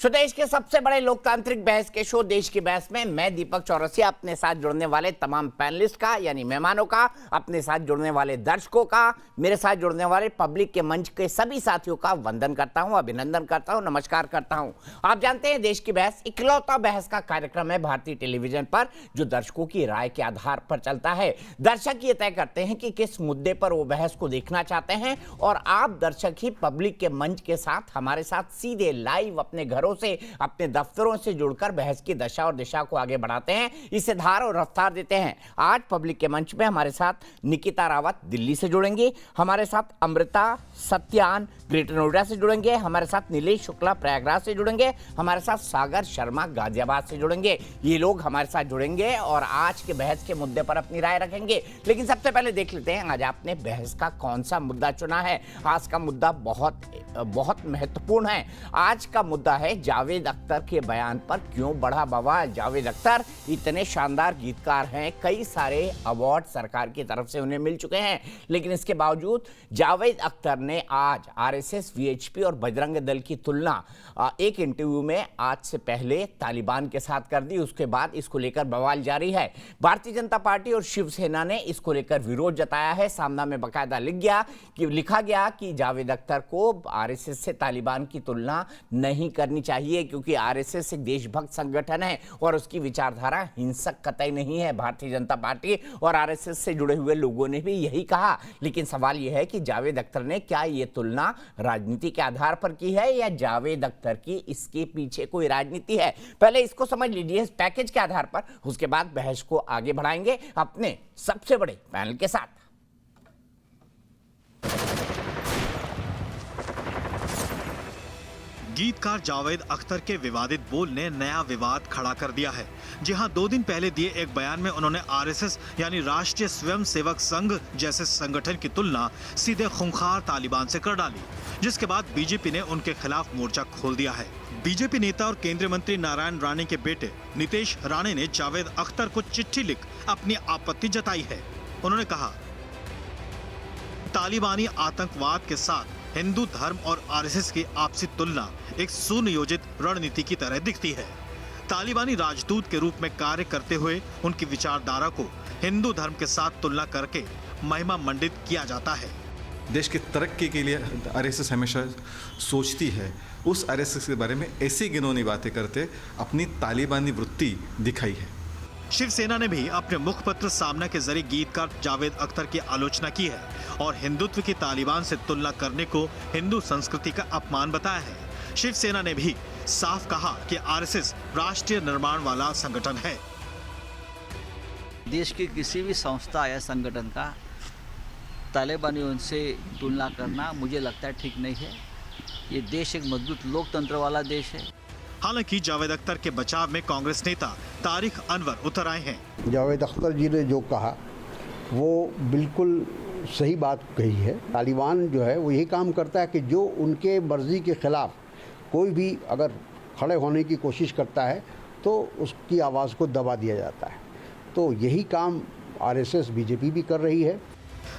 देश के सबसे बड़े लोकतांत्रिक बहस के शो देश की बहस में मैं दीपक चौरसिया अपने साथ जुड़ने वाले तमाम पैनलिस्ट का यानी मेहमानों का, अपने साथ जुड़ने वाले दर्शकों का, मेरे साथ जुड़ने वाले पब्लिक के मंच के सभी साथियों का वंदन करता हूं, अभिनंदन करता हूं, नमस्कार करता हूं। आप जानते हैं देश की बहस इकलौता बहस का कार्यक्रम है भारतीय टेलीविजन पर जो दर्शकों की राय के आधार पर चलता है। दर्शक ये तय करते हैं कि किस मुद्दे पर वो बहस को देखना चाहते हैं और आप दर्शक ही पब्लिक के मंच के साथ हमारे साथ सीधे लाइव अपने घरों से, अपने दफ्तरों से जुड़कर बहस की दशा और दिशा को आगे बढ़ाते हैं, इसे धार और रफ्तार देते हैं। आज पब्लिक के मंच में हमारे साथ निकिता रावत दिल्ली से जुड़ेंगे, हमारे साथ अमृता सत्यान ग्रेटर नोएडा से जुड़ेंगे, हमारे साथ नीलेश शुक्ला प्रयागराज से जुड़ेंगे, हमारे साथ सागर शर्मा गाजियाबाद से जुड़ेंगे। ये लोग हमारे साथ जुड़ेंगे और आज के बहस के मुद्दे पर अपनी राय रखेंगे। लेकिन सबसे पहले देख लेते हैं आज आपने बहस का कौन सा मुद्दा चुना है। आज का मुद्दा बहुत महत्वपूर्ण है। आज का मुद्दा है जावेद अख्तर के बयान पर क्यों बढ़ा बवाल। जावेद अख्तर इतने शानदार गीतकार हैं, कई सारे अवार्ड सरकार की तरफ से उन्हें मिल चुके हैं, लेकिन इसके बावजूद जावेद अख्तर ने आज आरएसएस, वीएचपी और बजरंग दल की तुलना एक इंटरव्यू में आज से पहले तालिबान के साथ कर दी। उसके बाद इसको लेकर बवाल जारी है। भारतीय जनता पार्टी और शिवसेना ने इसको लेकर विरोध जताया है। सामना में बाकायदा लिखा गया कि जावेद अख्तर को आरएसएस से तालिबान की तुलना नहीं करनी चाहिए क्योंकि आरएसएस एक देशभक्त संगठन है और उसकी विचारधारा हिंसक कतई नहीं है। भारतीय जनता पार्टी और आरएसएस से जुड़े हुए लोगों ने भी यही कहा। लेकिन सवाल यह है कि जावेद अख्तर ने क्या यह तुलना राजनीति के आधार पर की है या जावेद अख्तर की इसके पीछे कोई राजनीति है। पहले इसको समझ लीजिए इस पैकेज के आधार पर, उसके बाद बहस को आगे बढ़ाएंगे अपने सबसे बड़े पैनल के साथ। गीतकार जावेद अख्तर के विवादित बोल ने नया विवाद खड़ा कर दिया है। जी हां, 2 दिन पहले दिए एक बयान में उन्होंने आरएसएस यानी राष्ट्रीय स्वयंसेवक संघ जैसे संगठन की तुलना सीधे खूंखार तालिबान से कर डाली, जिसके बाद बीजेपी ने उनके खिलाफ मोर्चा खोल दिया है। बीजेपी नेता और केंद्रीय मंत्री नारायण राणे के बेटे नितेश राणे ने जावेद अख्तर को चिट्ठी लिख अपनी आपत्ति जताई है। उन्होंने कहा, तालिबानी आतंकवाद के साथ हिंदू धर्म और आरएसएस की आपसी तुलना एक सुनियोजित रणनीति की तरह दिखती है। तालिबानी राजदूत के रूप में कार्य करते हुए उनकी विचारधारा को हिंदू धर्म के साथ तुलना करके महिमा मंडित किया जाता है। देश की तरक्की के लिए आरएसएस हमेशा सोचती है। उस आरएसएस के बारे में ऐसी घिनौनी बातें करते अपनी तालिबानी वृत्ति दिखाई है। शिवसेना ने भी अपने मुखपत्र सामना के जरिए गीतकार जावेद अख्तर की आलोचना की है और हिंदुत्व की तालिबान से तुलना करने को हिंदू संस्कृति का अपमान बताया है। शिवसेना ने भी साफ कहा कि आरएसएस राष्ट्रीय निर्माण वाला संगठन है। देश की किसी भी संस्था या संगठन का तालिबानियों से तुलना करना मुझे लगता है ठीक नहीं है। ये देश एक मजबूत लोकतंत्र वाला देश है। हालांकि जावेद अख्तर के बचाव में कांग्रेस नेता तारिक अनवर उतर आए हैं। जावेद अख्तर जी ने जो कहा वो बिल्कुल सही बात कही है। तालिबान जो है वो यही काम करता है कि जो उनके मर्जी के खिलाफ कोई भी अगर खड़े होने की कोशिश करता है तो उसकी आवाज़ को दबा दिया जाता है। तो यही काम आरएसएस, बीजेपी भी कर रही है।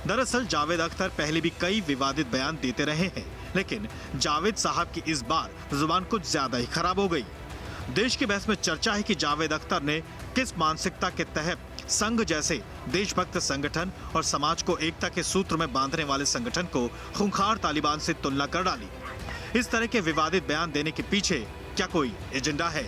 दरअसल जावेद अख्तर पहले भी कई विवादित बयान देते रहे हैं, लेकिन जावेद साहब की इस बार जुबान कुछ ज्यादा ही खराब हो गई। देश की बहस में चर्चा है कि जावेद अख्तर ने किस मानसिकता के तहत संघ जैसे देशभक्त संगठन और समाज को एकता के सूत्र में बांधने वाले संगठन को खूंखार तालिबान से तुलना कर डाली। इस तरह के विवादित बयान देने के पीछे क्या कोई एजेंडा है?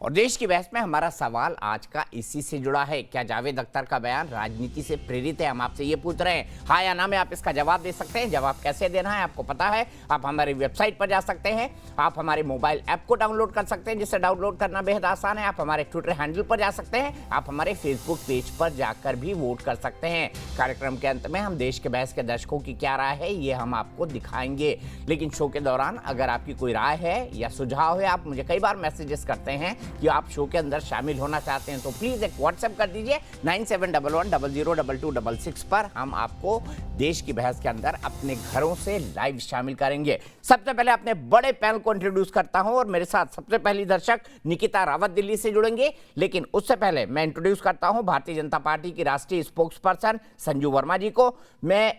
और देश की बहस में हमारा सवाल आज का इसी से जुड़ा है। क्या जावेद अख्तर का बयान राजनीति से प्रेरित है? हम आपसे ये पूछ रहे हैं, हाँ या ना में आप इसका जवाब दे सकते हैं। जवाब कैसे देना है आपको पता है। आप हमारी वेबसाइट पर जा सकते हैं, आप हमारे मोबाइल ऐप को डाउनलोड कर सकते हैं जिसे डाउनलोड करना बेहद आसान है। आप हमारे ट्विटर हैंडल पर जा सकते हैं, आप हमारे फेसबुक पेज पर जाकर भी वोट कर सकते हैं। कार्यक्रम के अंत में हम देश के बहस के दर्शकों की क्या राय है ये हम आपको दिखाएंगे। लेकिन शो के दौरान अगर आपकी कोई राय है या सुझाव है, आप मुझे कई बार मैसेजेस करते हैं कि आप शो के अंदर शामिल होना चाहते हैं, तो प्लीज एक व्हाट्सएप कर दीजिए 9711000066 पर। हम आपको देश की बहस के अंदर अपने घरों से लाइव शामिल करेंगे। सबसे पहले अपने बड़े पैनल को इंट्रोड्यूस करता हूं और मेरे साथ सबसे पहली दर्शक निकिता रावत दिल्ली से जुड़ेंगे। लेकिन उससे पहले मैं इंट्रोड्यूस करता हूं भारतीय जनता पार्टी की राष्ट्रीय स्पोक्स पर्सन संजू वर्मा जी को। मैं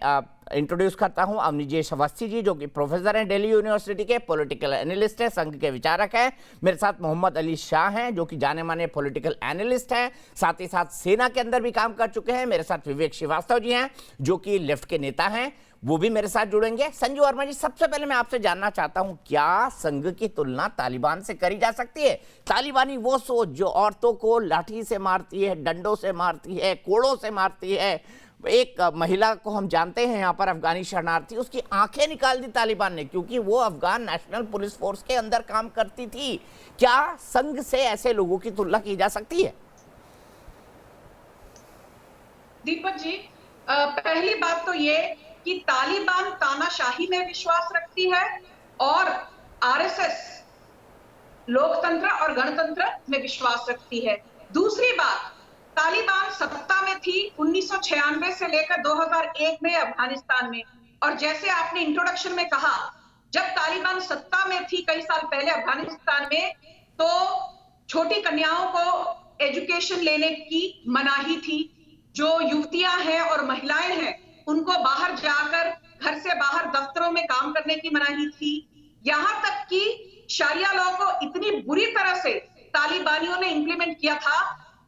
इंट्रोड्यूस करता हूं अवनिजेश अवस्थी जी, जो कि प्रोफेसर हैं दिल्ली यूनिवर्सिटी के, पॉलिटिकल एनालिस्ट हैं, संघ के विचारक हैं। मेरे साथ मोहम्मद अली शाह हैं, जो कि जाने माने पॉलिटिकल एनालिस्ट हैं, साथ ही साथ सेना के अंदर भी काम कर चुके हैं। मेरे साथ विवेक श्रीवास्तव जी हैं, जो कि लेफ्ट के नेता हैं, वो भी मेरे साथ जुड़ेंगे। संजू वर्मा जी, सबसे पहले मैं आपसे जानना चाहता हूं, क्या संघ की तुलना तालिबान से करी जा सकती है? तालिबानी वो सोच जो औरतों को लाठी से मारती है, डंडों से मारती है, कोड़ों से मारती है। एक महिला को हम जानते हैं यहाँ पर, अफगानी शरणार्थी, उसकी आंखें निकाल दी तालिबान ने, क्योंकि वो अफगान नेशनल पुलिस फोर्स के अंदर काम करती थी। क्या संघ से ऐसे लोगों की तुलना की जा सकती है? दीपक जी, पहली बात तो ये कि तालिबान तानाशाही में विश्वास रखती है और आरएसएस लोकतंत्र और गणतंत्र में विश्वास रखती है। दूसरी बात, तालिबान सत्ता में थी 1996 से लेकर 2001 में अफगानिस्तान में, और जैसे आपने इंट्रोडक्शन में कहा, जब तालिबान सत्ता में थी कई साल पहले अफगानिस्तान में, तो छोटी कन्याओं को एजुकेशन लेने की मनाही थी। जो युवतियां हैं और महिलाएं हैं, उनको बाहर जाकर, घर से बाहर दफ्तरों में काम करने की मनाही थी। यहां तक कि शरिया लॉ को इतनी बुरी तरह से तालिबानियों ने इंप्लीमेंट किया था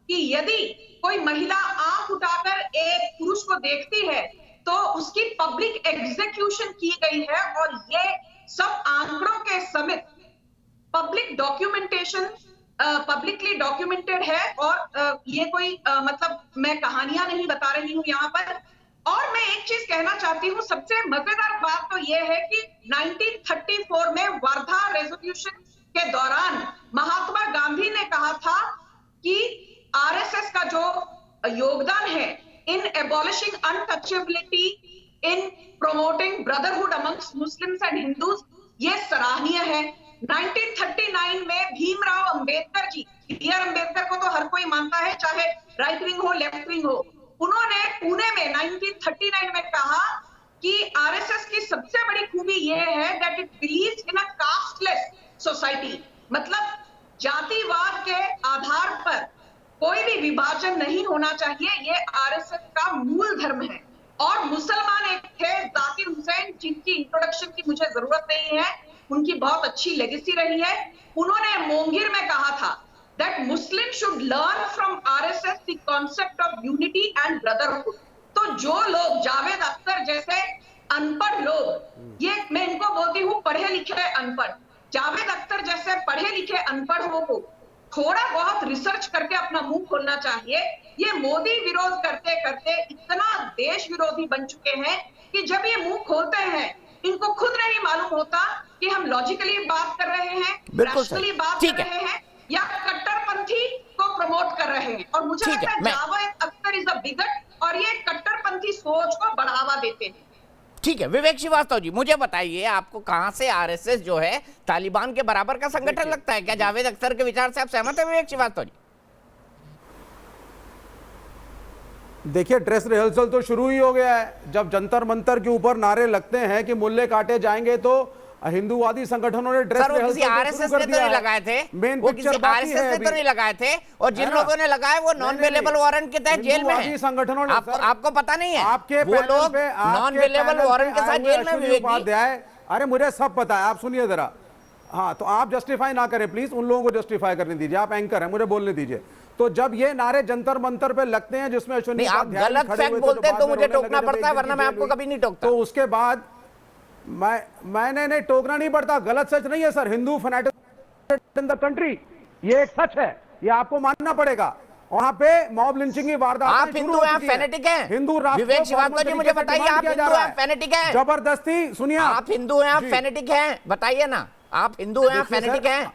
कि यदि कोई महिला आंख उठाकर एक पुरुष को देखती है तो उसकी पब्लिक एग्जीक्यूशन की गई है, और ये सब आंकड़ों के समेत पब्लिक डॉक्यूमेंटेशन, पब्लिकली डॉक्यूमेंटेड है। और ये कोई मतलब मैं कहानियां नहीं बता रही हूं यहां पर। और मैं एक चीज कहना चाहती हूँ, सबसे मजेदार बात तो यह है कि 1934 में वर्धा रेजोल्यूशन के दौरान महात्मा गांधी ने कहा था कि आरएसएस का जो योगदान है in abolishing untouchability, in promoting brotherhood amongst Muslims and Hindus, ये सराहनीय है। 1939 में भीमराव अंबेडकर जी, बी.आर. अंबेडकर को तो हर कोई मानता है, चाहे राइट विंग हो लेफ्ट विंग हो, उन्होंने पुणे में 1939 में कहा कि आरएसएस की सबसे बड़ी खूबी यह है that it believes in a casteless society, मतलब जातिवाद के आधार पर कोई भी विभाजन नहीं होना चाहिए, ये आरएसएस का मूल धर्म है। और मुसलमान एक थे जाकिर हुसैन, जिनकी इंट्रोडक्शन की मुझे जरूरत नहीं है, उनकी बहुत अच्छी लेगेसी रही है। उन्होंने मोंगिर में कहा था that Muslims should learn from RSS the concept of unity and brotherhood। तो जो लोग, जावेद अख्तर जैसे अनपढ़ लोग, ये मैं इनको बोलती हूँ पढ़े लिखे अनपढ़, जावेद अख्तर जैसे पढ़े लिखे अनपढ़ों को थोड़ा बहुत रिसर्च करके अपना मुंह खोलना चाहिए। ये मोदी विरोध करते करते इतना देश विरोधी बन चुके हैं कि जब ये मुंह खोलते हैं, इनको खुद नहीं मालूम होता कि हम लॉजिकली बात कर रहे हैं, रैशनली बात कर रहे हैं, या कट्टरपंथी को प्रमोट कर रहे हैं। और मुझे लगता है Javed Akhtar is a wicket, और ये कट्टरपंथी सोच को बढ़ावा देते हैं। ठीक है, विवेक श्रीवास्तव जी, मुझे बताइए, आपको कहां से आरएसएस जो है तालिबान के बराबर का संगठन लगता है? क्या जावेद अख्तर के विचार से आप सहमत हैं विवेक श्रीवास्तव जी? देखिए, ड्रेस रिहर्सल तो शुरू ही हो गया है। जब जंतर मंतर के ऊपर नारे लगते हैं कि मुल्ले काटे जाएंगे, तो हिंदुवादी संगठनों ने ड्रेस रिहर्सल आरएसएस ने तो नहीं लगाए थे, मेन वो किसी आरएसएस ने तो नहीं लगाए थे, और जिन लोगों ने लगाए वो नॉन अवेलेबल वारंट के तहत जेल में हैं। संगठनों ने, आपको पता नहीं है, आपके वो लोग नॉन अवेलेबल वारंट के साथ जेल में। विवेक जी, अरे मुझे सब पता है, आप सुनिए जरा। हाँ, तो आप जस्टिफाई ना करें प्लीज, उन लोगों को जस्टिफाई करने दीजिए, आप एंकर हैं, मुझे बोलने दीजिए। तो जब ये नारे जंतर मंतर पे लगते हैं जिसमें आप गलत फैक्ट बोलते तो मुझे टोकना पड़ता है, वरना मैं आपको कभी नहीं टोकता। तो उसके बाद मैंने नहीं टोकना नहीं पड़ता, गलत सच नहीं है sir. Hindu fanaticism in the country, ये एक सच है, ये आपको मानना पड़ेगा। वहां पे मॉब लिंचिंग की वारदात, आप हिंदू हैं, फैनेटिक हैं? हिंदू राष्ट्र, विवेक श्रीवास्तव जी मुझे बताइए, आप हिंदू हैं, फैनेटिक हैं? जबरदस्ती, सुनिए, आप हिंदू हैं, आप फैनेटिक हैं? बताइए ना, आप हिंदू हैं, फैनेटिक हैं?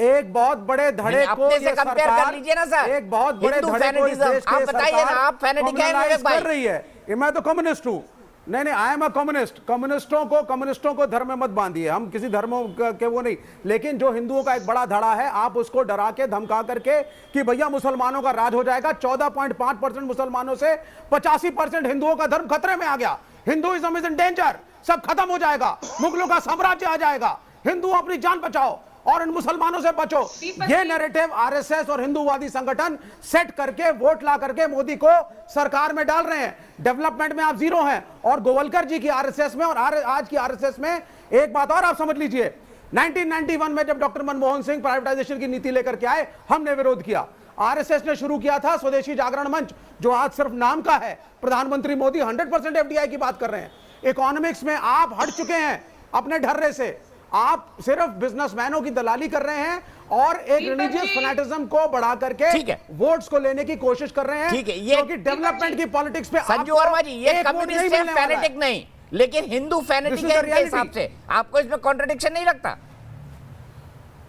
एक बहुत बड़े धड़े को ये कंपेयर कर लीजिए ना सर, एक बहुत बड़े धड़े को इस देश आप की बताइए ना, आप फैनेटिक हैं विवेक भाई? कर रही है। मैं तो कम्युनिस्ट हूं। नहीं, आई एम अ कम्युनिस्ट। कम्युनिस्टों को धर्म में मत बांधिए, हम किसी धर्मों के वो नहीं। लेकिन जो हिंदुओं का एक बड़ा धड़ा है, आप उसको डरा के धमका करके कि भैया मुसलमानों का राज हो जाएगा। 14.5% मुसलमानों से 85% हिंदुओं का धर्म खतरे में आ गया। हिंदुइज्म इज इन डेंजर, सब खत्म हो जाएगा, मुगलों का साम्राज्य आ जाएगा, हिंदू अपनी जान बचाओ। और इन मुसलमानों से बचो। ये नैरेटिव आरएसएस और हिंदूवादी संगठन सेट करके वोट ला करके मोदी को सरकार में डाल रहे हैं। डेवलपमेंट में आप जीरो हैं। और गोवलकर जी की आरएसएस में और आज की आरएसएस में एक बात और आप समझ लीजिए, 1991 में जब डॉक्टर मनमोहन सिंह प्राइवेटाइजेशन की नीति लेकर के आए, हमने विरोध किया। आरएसएस ने शुरू किया था स्वदेशी जागरण मंच, जो आज सिर्फ नाम का है। प्रधानमंत्री मोदी 100% एफडीआई की बात कर रहे हैं। इकोनॉमिक्स में आप हट चुके हैं अपने ढर्रे से, आप सिर्फ बिजनेसमैनों की दलाली कर रहे हैं और एक रिलीजियस फैनेटिज्म को बढ़ा करके वोट्स को लेने की कोशिश कर रहे हैं। ठीक है, ये क्योंकि डेवलपमेंट की पॉलिटिक्स पे संजू वर्मा जी, ये कम्युनिस्ट है, फैनेटिक नहीं, लेकिन हिंदू फैनेटिक है के हिसाब से। आपको इसमें कॉन्ट्रडिक्शन नहीं लगता?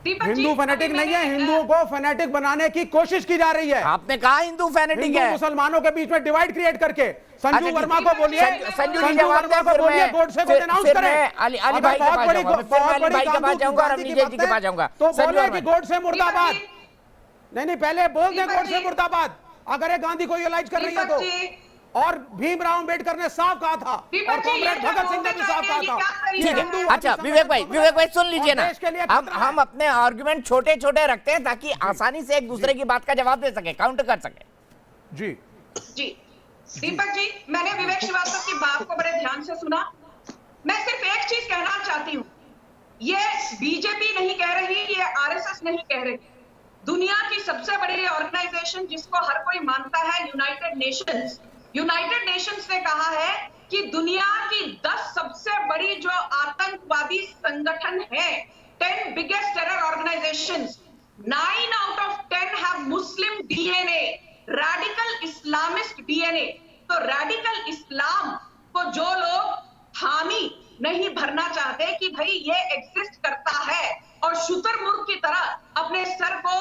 हिंदू फैनेटिक नहीं है, हिंदुओं को फैनेटिक बनाने की कोशिश की जा रही है। आपने कहा हिंदू फैनेटिक है, मुसलमानों के बीच में डिवाइड क्रिएट करके। संजू वर्मा को बोलिए, संजू जी जवाब दें, फिर मैं गोडसे को डिनाउंस करें। अली भाई के पास जाऊंगा, फिर मैं अली भाई के पास जाऊंगा और अमरीश जी के पास जाऊंगा। तो बोले कि गोडसे मुर्दाबाद। नहीं, पहले बोल दें गोडसे मुर्दाबाद, अगर ये गांधी को रियलाइज कर रही है तो। और भीमराव अंबेडकर ने साफ कहा था, और कॉमरेड भगत सिंह ने भी साफ कहा था। ठीक है, अच्छा विवेक भाई सुन लीजिए ना, अब हम अपने आर्गुमेंट छोटे छोटे रखते हैं ताकि आसानी से एक दूसरे की बात का जवाब दे सके, काउंटर कर सके। जी दीपक जी, मैंने विवेक श्रीवास्तव की बात को बड़े ध्यान से सुना। मैं सिर्फ एक चीज कहना चाहती हूँ, ये बीजेपी नहीं कह रही, ये आरएसएस नहीं कह रही, दुनिया की सबसे बड़ी ऑर्गेनाइजेशन जिसको हर कोई मानता है, यूनाइटेड नेशंस ने कहा है कि दुनिया की 10 सबसे बड़ी जो आतंकवादी संगठन है, 10 biggest terror organisations, 9 out of 10 have Muslim DNA, radical Islamist DNA. तो रैडिकल इस्लाम को जो लोग हामी नहीं भरना चाहते कि भाई ये एग्जिस्ट करता है, और शुतुरमुर्ग की तरह अपने सर को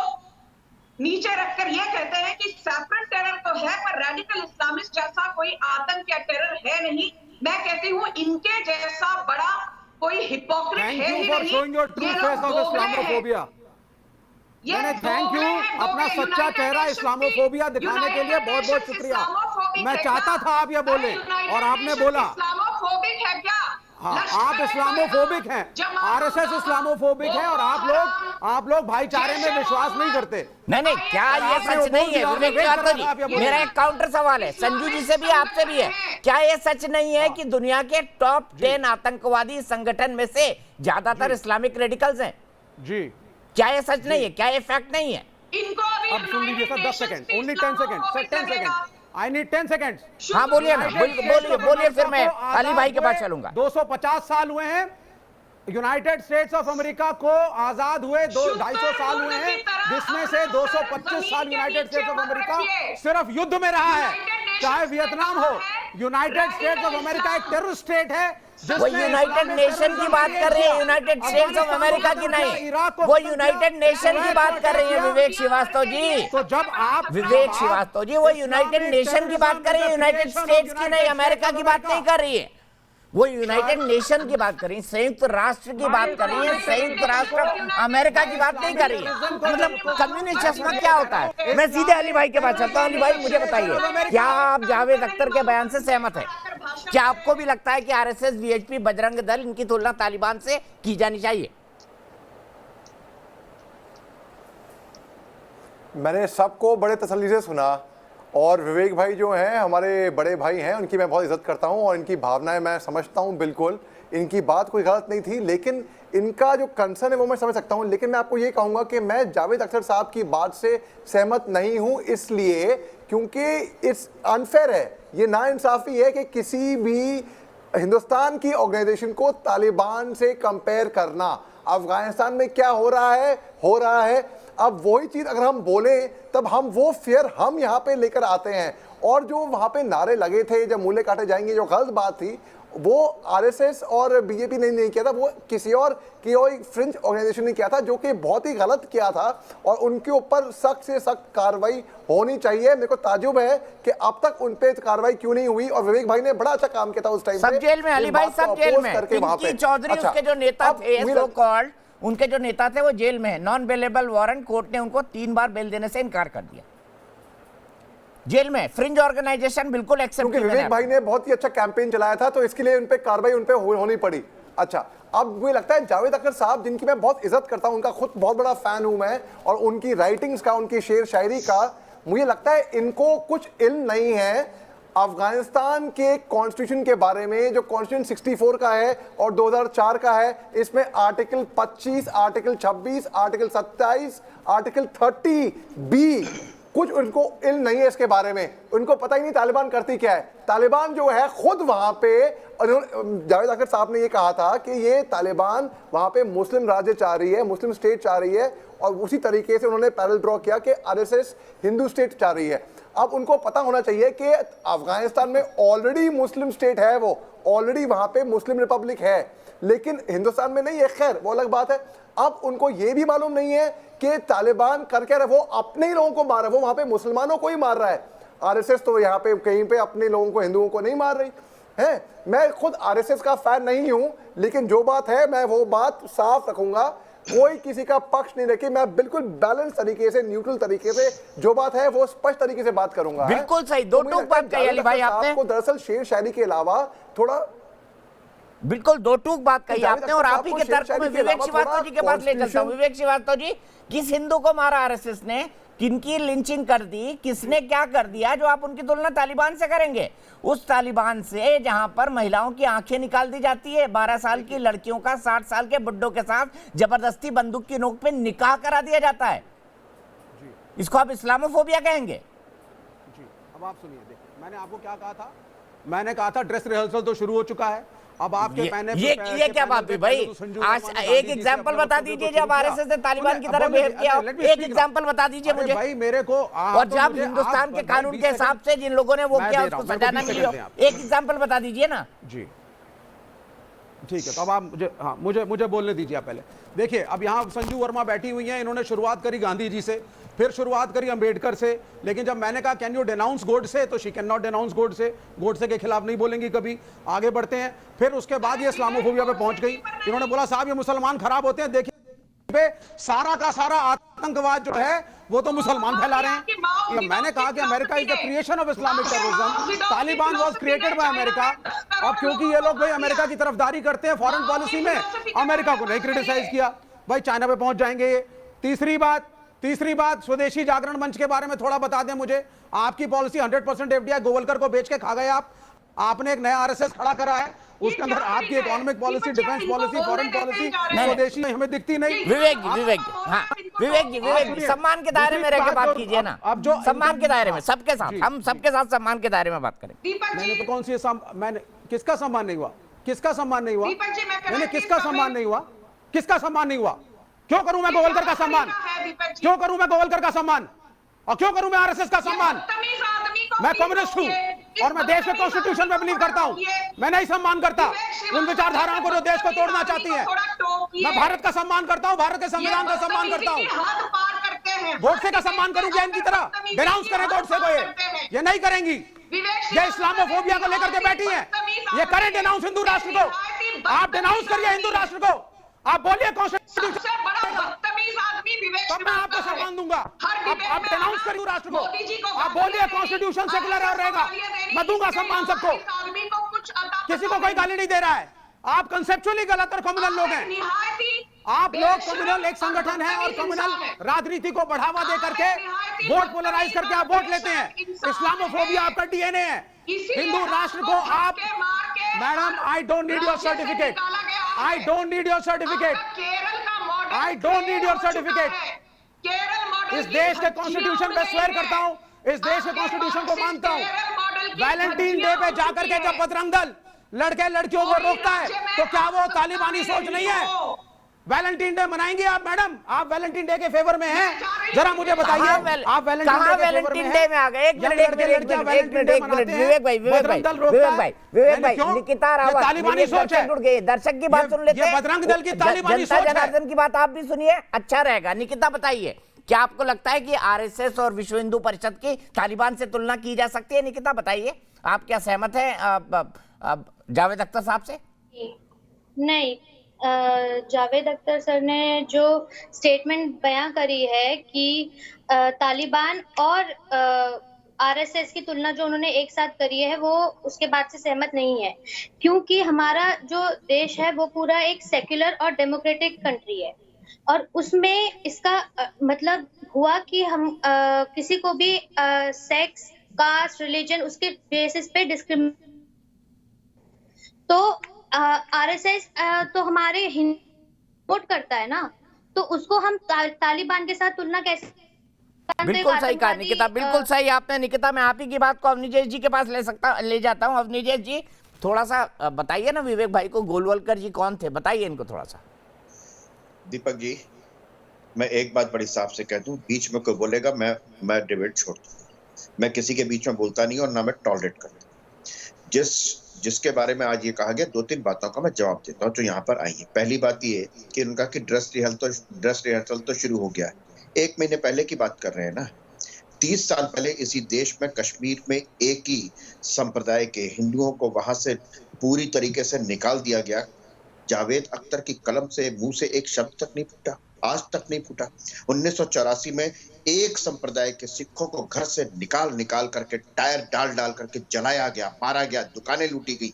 नीचे रखकर ये कहते हैं कि सैफरन टेरर तो है पर रैडिकल इस्लामिस्ट जैसा कोई आतंक या टेरर है नहीं। मैं कहती हूँ इनके जैसा बड़ा कोई हिपोक्रेट है ही नहीं। थैंक यू, अपना सच्चा चेहरा इस्लामोफोबिया दिखाने के लिए बहुत बहुत शुक्रिया। मैं चाहता था आप ये बोले और आपने बोला। इस्लामोफोबिक है क्या? हाँ, आप इस्लामोफोबिक हैं, आरएसएस इस्लामोफोबिक है, और आप लोग भाईचारे में विश्वास नहीं करते। नहीं, क्या ये सच नहीं है विवेक जी? मेरा एक काउंटर सवाल है संजू जी से भी, आपसे भी है। क्या ये सच नहीं है कि दुनिया के टॉप 10 आतंकवादी संगठन में से ज्यादातर इस्लामिक रेडिकल्स हैं? जी, क्या ये सच नहीं है? क्या ये फैक्ट नहीं है? इनको अभी अब सुन लीजिए sir, 10 second, only 10 second sir, 10 second, I need 10 second. हाँ बोलिए ना, बोलिए, फिर मैं अली भाई के पास चलूंगा। 250 साल हुए हैं यूनाइटेड स्टेट्स ऑफ अमेरिका को आजाद हुए, 250 साल हुए हैं, जिसमें से 225 साल यूनाइटेड स्टेट्स ऑफ अमेरिका सिर्फ युद्ध में रहा है। चाहे वियतनाम हो, यूनाइटेड स्टेट्स ऑफ अमेरिका एक टेररिस्ट स्टेट है। वो यूनाइटेड नेशन की बात कर रही है, यूनाइटेड स्टेट्स ऑफ अमेरिका की नहीं, वो यूनाइटेड नेशन की बात कर रही है विवेक श्रीवास्तव जी। तो जब आप विवेक श्रीवास्तव जी, वो यूनाइटेड नेशन की बात कर रही है, यूनाइटेड स्टेट्स की नहीं, अमेरिका की बात नहीं कर रही है। वो यूनाइटेड नेशन की बात कर रही है, संयुक्त राष्ट्र की बात कर रही है, संयुक्त राष्ट्र अमेरिका की बात नहीं कर रही है। मतलब कम्युनिस्ट चश्मा क्या होता है? मैं सीधे अली भाई के पास चलता हूँ। अली भाई मुझे बताइए, क्या आप जावेद अख्तर के बयान से सहमत है? क्या आपको भी लगता है कि आरएसएस, वीएचपी, बजरंग दल, इनकी तुलना तालिबान से की जानी चाहिए? मैंने सबको बड़े तसल्ली से सुना, और विवेक भाई जो हैं हमारे बड़े भाई हैं, उनकी मैं बहुत इज्जत करता हूं और इनकी भावनाएं मैं समझता हूं। बिल्कुल इनकी बात कोई गलत नहीं थी, लेकिन इनका जो कंसर्न है वो मैं समझ सकता हूं। लेकिन मैं आपको ये कहूँगा कि मैं जावेद अख्तर साहब की बात से सहमत नहीं हूँ, इसलिए क्योंकि इट्स अनफेयर है, ये नाइंसाफ़ी है कि किसी भी हिंदुस्तान की ऑर्गेनाइजेशन को तालिबान से कंपेयर करना। अफगानिस्तान में क्या हो रहा है। अब वही चीज़ अगर हम बोलें तब हम वो फेयर हम यहाँ पे लेकर आते हैं, और जो वहाँ पे नारे लगे थे जब मूले काटे जाएंगे, जो गलत बात थी, वो आरएसएस और बीजेपी ने नहीं किया था, वो किसी और की फ्रिंज ऑर्गेनाइजेशन ने किया था, जो कि बहुत ही गलत किया था, और उनके ऊपर सख्त से सख्त कार्रवाई होनी चाहिए। मेरे को ताजुब है कि अब तक उन पे कार्रवाई क्यों नहीं हुई, और विवेक भाई ने बड़ा अच्छा काम किया था उस टाइम। सब जेल में, अली भाई सब जेल में, पिंकी चौधरी उसके जो नेता थे, सो कॉल्ड उनके जो नेता थे वो जेल में है, नॉन बेलेबल वारंट, कोर्ट ने उनको 3 बार बेल देने से इनकार कर दिया, जेल में। फ्रिंज ऑर्गेनाइजेशन बिल्कुल एक्सेप्ट, क्योंकि विवेक भाई ने बहुत ही अच्छा कैंपेन चलाया था, तो इसके लिए उन पे कार्रवाई उन पे होनी पड़ी। अच्छा, अब मुझे लगता है जावेद अख्तर साहब, जिनकी मैं बहुत इज्जत करता हूं, उनका खुद बहुत बड़ा फैन हूं मैं, और उनकी राइटिंग्स का, उनकी शेर शायरी का, मुझे लगता है इनको कुछ इल्म नहीं है अफगानिस्तान के कॉन्स्टिट्यूशन के बारे में, जो कॉन्स्टिट्यूशन 64 का है और 2004 का है। इसमें article 25, article 26, article 27, article 30 B, कुछ उनको इल्म नहीं है इसके बारे में। उनको पता ही नहीं तालिबान करती क्या है। तालिबान जो है खुद वहां पे, जावेद अख्तर साहब ने ये कहा था कि ये तालिबान वहां पे मुस्लिम राज्य चाह रही है, मुस्लिम स्टेट चाह रही है, और उसी तरीके से उन्होंने पैरेलल ड्रॉ किया कि आरएसएस हिंदू स्टेट चाह रही है। अब उनको पता होना चाहिए कि अफगानिस्तान में ऑलरेडी मुस्लिम स्टेट है, वो ऑलरेडी वहां पे मुस्लिम रिपब्लिक है, लेकिन हिंदुस्तान में नहीं है। खैर वो अलग बात है। अब उनको ये भी मालूम नहीं है कि तालिबान करके रहे, वो अपने ही लोगों को मार रहा है, वो वहां पे मुसलमानों को ही मार रहा है। आरएसएस तो यहाँ पे कहीं पे अपने लोगों को, हिंदुओं को नहीं मार रही है। मैं खुद आरएसएस का फैन नहीं हूं, लेकिन जो बात है मैं वो बात साफ रखूंगा, कोई किसी का पक्ष नहीं रखी, मैं बिल्कुल बैलेंस तरीके से, न्यूट्रल तरीके से जो बात है वो स्पष्ट तरीके से बात करूंगा। बिल्कुल सही, दो टूक बात कही अली भाई आपने। आपको दरअसल शेर शायरी के अलावा थोड़ा, बिल्कुल दो टूक बात कही आपने, और आप ही के तर्क में विवेक श्रीवास्तव जी के पास ले चलता हूं। विवेक श्रीवास्तव जी, किस हिंदू को मारा आरएसएस ने, किनकी लिंचिंग कर दी, किसने क्या कर दिया जो आप उनकी तुलना तालिबान से करेंगे? उस तालिबान से जहां पर महिलाओं की आंखें निकाल दी जाती है, 12 साल की लड़कियों का 60 साल के बुड्ढों के साथ जबरदस्ती बंदूक की नोक पे निकाह करा दिया जाता है, इसको आप इस्लामोफोबिया कहेंगे? जी, अब आप सुनिए, देखिए मैंने आपको क्या कहा था। मैंने कहा था ड्रेस रिहर्सल तो शुरू हो चुका है। अब आपके ये क्या बात हुई भाई? आज एक एग्जांपल बता दीजिए जब आरएसएस ने तालिबान की तरह बिहेव किया, एक एग्जांपल बता दीजिए मुझे भाई, मेरे को। और जब हिंदुस्तान के कानून के हिसाब से जिन लोगों ने वो किया उसको सजा ना मिली हो, एक एग्जांपल बता दीजिए ना। जी ठीक है, तो अब आप मुझे, हाँ, मुझे बोलने दीजिए आप पहले। देखिए, अब यहाँ संजू वर्मा बैठी हुई हैं, इन्होंने शुरुआत करी गांधी जी से, फिर शुरुआत करी अंबेडकर से, लेकिन जब मैंने कहा कैन यू डिनाउंस गोडसे, तो she can not denounce Godse, Godse के खिलाफ नहीं बोलेंगी कभी। आगे बढ़ते हैं, फिर उसके बाद ये इस्लामोफोबिया पे पहुंच गई। इन्होंने बोला साहब ये मुसलमान खराब होते हैं, देखिए पे सारा का सारा आतंकवाद जो है वो तो मुसलमान फैला रहे हैं। मैंने कहा कि America is the creation of Islamic terrorism, Taliban was created by America. अब क्योंकि ये लोग भाई अमेरिका की तरफदारी करते हैं फॉरेन पॉलिसी में, अमेरिका को नहीं क्रिटिसाइज किया, भाई चाइना पे पहुंच जाएंगे। तीसरी बात स्वदेशी जागरण मंच के बारे में थोड़ा बता दें मुझे। आपकी पॉलिसी 100% एफडीआई गोवलकर को बेच के खा गए आप। आपने एक नया आरएसएस खड़ा करा है, उसके अंदर आपकी economic policy, defence policy, foreign policy स्वदेशी हमें दिखती नहीं। विवेक जी, सम्मान के दायरे में रह के बात कीजिए ना। अब जो सम्मान के दायरे में, सबके साथ, हम सबके साथ सम्मान के दायरे में बात करें। मैंने तो कौन सी मैंने किसका सम्मान नहीं हुआ? किसका सम्मान नहीं हुआ? मैंने किसका सम्मान नहीं हुआ? किसका सम्मान नहीं हुआ? क्यों करूं मैं गोवलकर का सम्मान? क्यों करूं मैं गोवलकर का सम्मान? और क्यों करूं मैं आरएसएस का सम्मान? मैं कम्युनिस्ट हूं और मैं देश के कॉन्स्टिट्यूशन में बिलीव करता हूं। मैं नहीं सम्मान करता उन विचारधाराओं को जो देश को तोड़ना चाहती है। मैं भारत का सम्मान करता हूं, भारत के संविधान का सम्मान करता हूं। गोडसे का सम्मान करूंगी इनकी तरह? डिनाउंस करें गोडसे को, ये नहीं करेंगी। ये इस्लामोफोबिया को लेकर के बैठी है, ये करें डिनाउंस हिंदू राष्ट्र को। आप डिनाउंस करिए हिंदू राष्ट्र को, आप बोलिए कॉन्स्टिट्यूशन, तब मैं आपको सम्मान दूंगा। आप डिनाउंस करिए राष्ट्र को, आप बोलिए कॉन्स्टिट्यूशन सेकुलर और रहेगा, मैं दूंगा सम्मान सबको। किसी को कोई गाली नहीं दे रहा है। आप कंसेप्चुअली गलत और कम्युनल लोग हैं। आप लोग कम्युनल एक संगठन है और कम्युनल राजनीति को बढ़ावा दे करके वोट पोलराइज करके आप वोट लेते हैं। इस्लामोफोबिया आपका डीएनए है। हिंदू राष्ट्र को आप, madam I don't need your certificate, I don't need your certificate, I don't need your certificate. इस देश के कॉन्स्टिट्यूशन पे स्वेयर करता हूं, इस देश के कॉन्स्टिट्यूशन को मानता हूं। वैलेंटाइन डे पे जाकर के जब बजरंग दल लड़के लड़कियों को रोकता है तो क्या वो तालिबानी सोच नहीं है? वैलेंटाइन डे मनाएंगे आप मैडम? आप वैलेंटाइन डे के फेवर में हैं? जरा मुझे बताइए, आप वैलेंटाइन डे में आ गए? एक मिनट विवेक भाई, निकिता रावत तालिबानी सोच है। जुड़ गए, दर्शक की बात सुन लेते हैं। बजरंग दल की तालिबानी सोच है। जनार्दन की बात आप भी सुनिए, अच्छा रहेगा। निकिता बताइए, क्या आपको लगता है कि आरएसएस और विश्व हिंदू परिषद की तालिबान से तुलना की जा सकती है? निकिता बताइए, आप क्या सहमत हैं जावेद अख्तर साहब से? नहीं, जावेद अख्तर सर ने जो स्टेटमेंट बयां करी है कि तालिबान और आरएसएस की तुलना जो उन्होंने एक साथ करी है वो उसके बाद से सहमत नहीं है, क्योंकि हमारा जो देश है वो पूरा एक सेक्युलर और डेमोक्रेटिक कंट्री है और उसमें इसका मतलब हुआ कि हम किसी को भी सेक्स, कास्ट, रिलीजन उसके बेसिस पे डिस्क्रिमिनेट, तो आरएसएस तो हमारे सपोर्ट करता है ना, तो उसको हम तालिबान के साथ तुलना कैसे? बिल्कुल सही कहा निकिता, बिल्कुल सही आपने। निकिता, मैं आप ही की बात को अवनीजेश जी के पास ले जाता हूँ। अवनीजेश जी, थोड़ा सा बताइए ना, विवेक भाई को गोलवलकर जी कौन थे, बताइए इनको थोड़ा सा। दीपक जी, मैं एक बात बड़ी साफ से कह दूं, बीच में कोई बोलेगा मैं डिबेट छोड़ दूं। मैं किसी के बीच में बोलता नहीं और ना मैं टॉलरेट करता। जिसके बारे में आज ये कहा गया, 2-3 बातों का मैं जवाब देता हूँ जो यहाँ पर आई है। पहली बात ये कि उनका कि ड्रेस रिहर्सल तो शुरू हो गया है। 1 महीने पहले की बात कर रहे हैं ना। 30 साल पहले इसी देश में कश्मीर में एक ही संप्रदाय के हिंदुओं को वहां से पूरी तरीके से निकाल दिया गया। जावेद अख्तर की कलम से मुंह से एक शब्द तक नहीं फूटा, आज तक नहीं फूटा। 1984 में एक संप्रदाय के सिखों को घर से निकाल करके टायर डाल करके जलाया गया, मारा गया, दुकानें लूटी गई।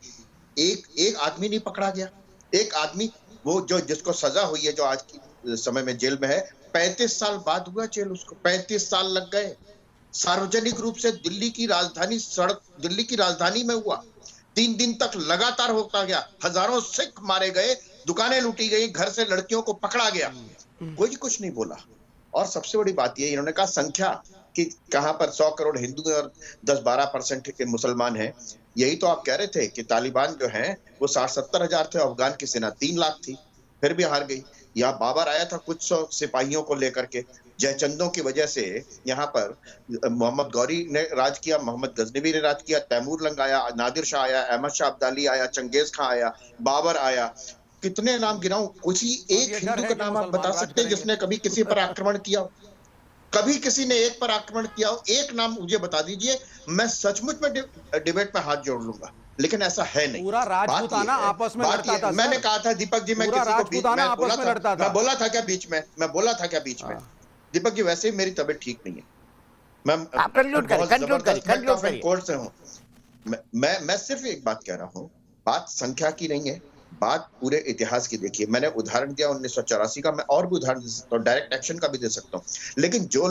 एक आदमी नहीं पकड़ा गया। एक आदमी, वो जो जिसको सजा हुई है, जो आज की समय में जेल में है, 35 साल बाद हुआ जेल, उसको 35 साल लग गए। सार्वजनिक रूप से दिल्ली की राजधानी में हुआ। 3 दिन तक लगातार होता गया। हजारों सिख मारे गए, दुकानें लूटी गई, घर से लड़कियों को पकड़ा गया, कोई कुछ नहीं बोला। और सबसे बड़ी बात ये, इन्होंने कहा संख्या कि कहां पर 100 करोड़ हिंदू और 10-12% के मुसलमान हैं। यही तो आप कह रहे थे कि तालिबान जो हैं वो 60-70 हजार थे, अफगान की सेना 3 लाख थी, फिर भी हार गई। यहाँ बाबर आया था कुछ 100 सिपाहियों को लेकर के, जयचंदों की वजह से यहाँ पर मोहम्मद गौरी ने राज किया, मोहम्मद गजनवी ने राज किया, तैमूर लंग आया, नादिर शाह आया, अहमद शाह अब्दाली आया, चंगेज खां आया, बाबर आया। कितने नाम गिनाऊं? किसी एक हिंदू का नाम आप बता सकते हैं जिसने कभी किसी पर आक्रमण किया हो? कभी किसी ने एक पर आक्रमण किया हो? एक नाम मुझे बता दीजिए, मैं सचमुच में डिबेट में हाथ जोड़ लूंगा। लेकिन ऐसा है नहीं। पूरा राजपूताना आपस में लड़ता था। मैंने कहा था दीपक जी, मैं किसी को बीच में मैं बोला था क्या बीच में? मैं बोला था क्या बीच में? दीपक जी, वैसे ही मेरी तबीयत ठीक नहीं है। मैं कोर्ट से हूँ। मैं सिर्फ एक बात कह रहा हूँ, बात संख्या की नहीं है, बात पूरे इतिहास की। देखिए, मैंने उदाहरण दिया 1984 का, मैं और भी उदाहरण दे सकता हूँ, डायरेक्ट एक्शन का भी दे सकता हूँ। लेकिन जो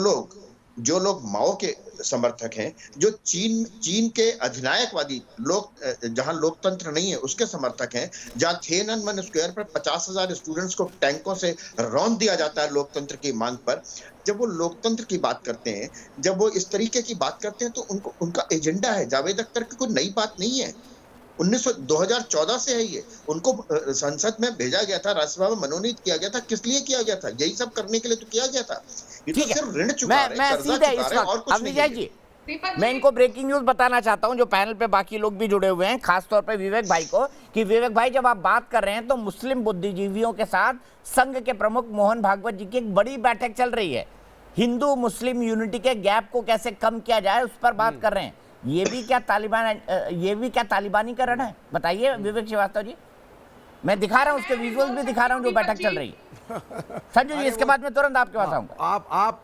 लोग माओ के समर्थक हैं, जो चीन के अधिनायकवादी लोग, जहां लोकतंत्र नहीं है उसके समर्थक हैं, जहां थिएननमेन स्क्वायर पर 50,000 स्टूडेंट्स को टैंकों से रौंद दिया जाता है लोकतंत्र की मांग पर, जब वो लोकतंत्र की बात करते हैं, जब वो इस तरीके की बात करते हैं, तो उनका एजेंडा है। जावेद अख्तर की कोई नई बात नहीं है, 2014 से है ये। उनको संसद में भेजा गया था, राज्यसभा में मनोनीत किया गया था। किस लिए किया गया था? यही सब करने के लिए तो किया गया था। ये तो सिर्फ ऋण चुका रहे, कर्जा चुका रहे और कुछ नहीं है। मैं इनको ब्रेकिंग न्यूज बताना चाहता हूं, जो पैनल पे बाकी लोग भी जुड़े हुए हैं, खासतौर पे विवेक भाई को, कि विवेक भाई जब आप बात कर रहे हैं तो मुस्लिम बुद्धिजीवियों के साथ संघ के प्रमुख मोहन भागवत जी की एक बड़ी बैठक चल रही है। हिंदू मुस्लिम यूनिटी के गैप को कैसे कम किया जाए उस पर बात कर रहे हैं। ये भी क्या तालिबानीकरण है? बताइए विवेक श्रीवास्तव जी। मैं दिखा रहा हूं, उसके विजुअल्स भी दिखा रहा हूं जो बैठक चल रही है। संजू जी, इसके बाद में तुरंत आपके पास आऊंगा। आप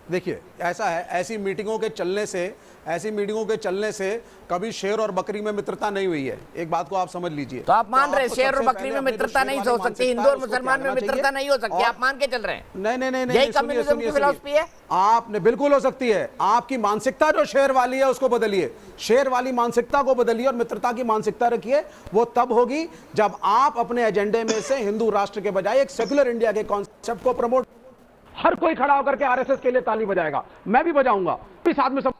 देखिए ऐसा है, ऐसी मीटिंगों के चलने से कभी शेर और बकरी में मित्रता नहीं हुई है। एक बात को आप समझ लीजिए। तो आप मान रहे शेर और बकरी में मित्रता नहीं हो सकती, हिंदू और मुसलमान में मित्रता नहीं हो सकती, आप मान के चल रहे हैं? नहीं, यही कम्युनिज्म की फिलॉसफी है। आपने बिल्कुल हो सकती है। आपकी मानसिकता जो शेर वाली है उसको बदलिए, शेर वाली मानसिकता को बदलिए और मित्रता की मानसिकता रखिए। वो तब होगी जब आप अपने एजेंडे में से हिंदू राष्ट्र के बजाय एक सेक्युलर इंडिया के कॉन्सेप्ट को प्रमोट। हर कोई खड़ा होकर के आरएसएस के लिए ताली बजाएगा, मैं भी बजाऊंगा, इस साथ में सब।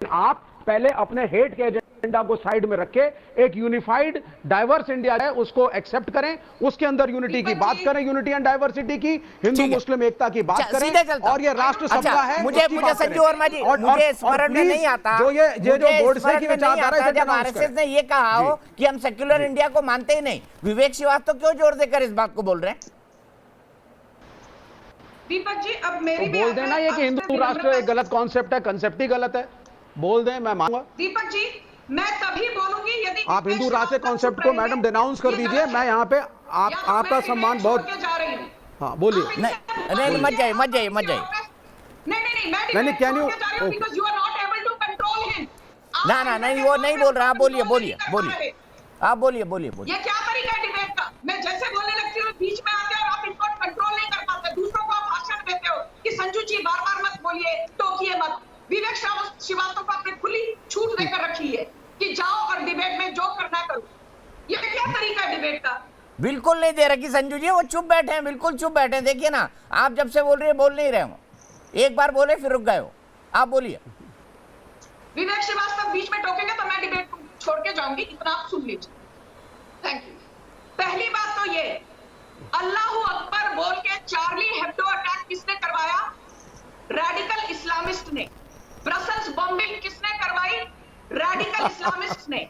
आप पहले अपने हेट के एजेंडा को साइड में रख के एक यूनिफाइड डाइवर्स इंडिया है उसको एक्सेप्ट करें, उसके अंदर यूनिटी की बात करें, यूनिटी एंड डाइवर्सिटी की, हिंदू मुस्लिम एकता की बात करें, और ये राष्ट्र सबका है। मुझे संजू वर्मा जी, मुझे स्मरण में नहीं आता जो गोडसे की विचारधारा है, जब आरएसएस ने ये कहा हो कि हम सेक्युलर इंडिया को मानते ही नहीं, विवेक श्रीवास्तव क्यों जोर देकर इस बात को बोल रहे हैं? दीपक जी, अब मेरी तो बोल देना ये कि हिंदू राष्ट्र एक गलत कॉन्सेप्ट है, कंसेप्ट ही गलत है, बोल दें, मैं मानूंगा। दीपक जी, मैं तभी बोलूंगी यदि आप हिंदू राष्ट्र कॉन्सेप्ट को मैडम डिनाउंस कर दीजिए। मैं यहाँ पे आपका सम्मान बहुत, हाँ बोलिए। नहीं मत जाइए नहीं, मैं can you- because you are not able to control him. ना नहीं वो नहीं बोल रहा, आप बोलिए आप बोलिए ये क्या तरीका है डिबेट का? मैं जैसे बोलने लगती हूँ बीच में आते हो और आप इनको कंट्रोल नहीं कर पाते, दूसरों को आप भाषण देते हो कि संजू जी बार मत बोलिए, टोकिए मत। विवेक श्रीवास्तव को आपने खुली छूट देकर रखी है कि जाओ और डिबेट में जो करना करो। ये क्या तरीका है डिबेट का? बिल्कुल नहीं दे रखी संजू जी, वो चुप बैठे हैं, बिल्कुल चुप बैठे हैं। देखिए ना, आप जब से बोल रहे हैं बोल नहीं रहे हो, एक बार बोले फिर रुक गए हो। आप बोलिए। विवेक श्रीवास्तव बीच में टोकेंगे तो मैं डिबेट छोड़ के जाऊंगी, इतना आप सुन लीजिए। Thank you. पहली बात तो ये, अल्लाहू अकबर बोल के चार्ली हेब्डो अटैक किसने करवाया? रेडिकल इस्लामिस्ट ने। ब्रसल्स बॉम्बिंग किसने करवाई? रेडिकल इस्लामिस्ट ने।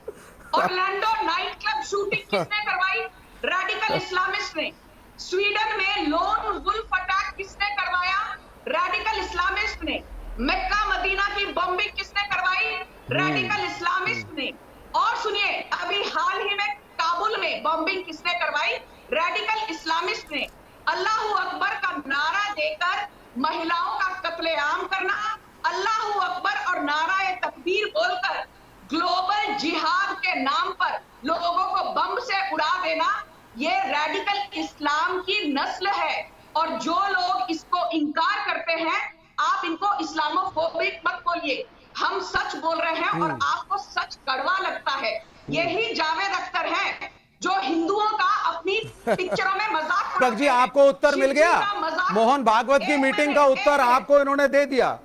ऑरलैंडो नाइट क्लब शूटिंग किसने करवाई? रेडिकल इस्लामिस्ट ने। स्वीडन में लोन वुल्फ अटैक किसने करवाया? रेडिकल इस्लामिस्ट ने। मक्का मदीना की बॉम्बिंग किसने करवाई? रेडिकल इस्लामिस्ट ने। और सुनिए, अभी हाल ही में काबुल में बॉम्बिंग किसने करवाई? रेडिकल इस्लामिस्ट ने। अल्लाहू अकबर का नारा देकर महिलाओं का कत्लेआम करना, अल्लाहू अकबर और नारा तकबीर बोलकर ग्लोबल जिहाद के नाम पर लोगों को बम से उड़ा देना, ये रेडिकल इस्लाम की नस्ल है। और जो लोग इसको इनकार करते हैं, आप इनको इस्लामोफोबिक मत बोलिए। हम सच बोल रहे हैं और आपको सच कड़वा लगता है। यही जावेद अख्तर है जो हिंदुओं का अपनी पिक्चरों में मजाक दीपक जी, आपको उत्तर मिल गया? मोहन भागवत की मीटिंग का उत्तर आपको इन्होंने दे दिया।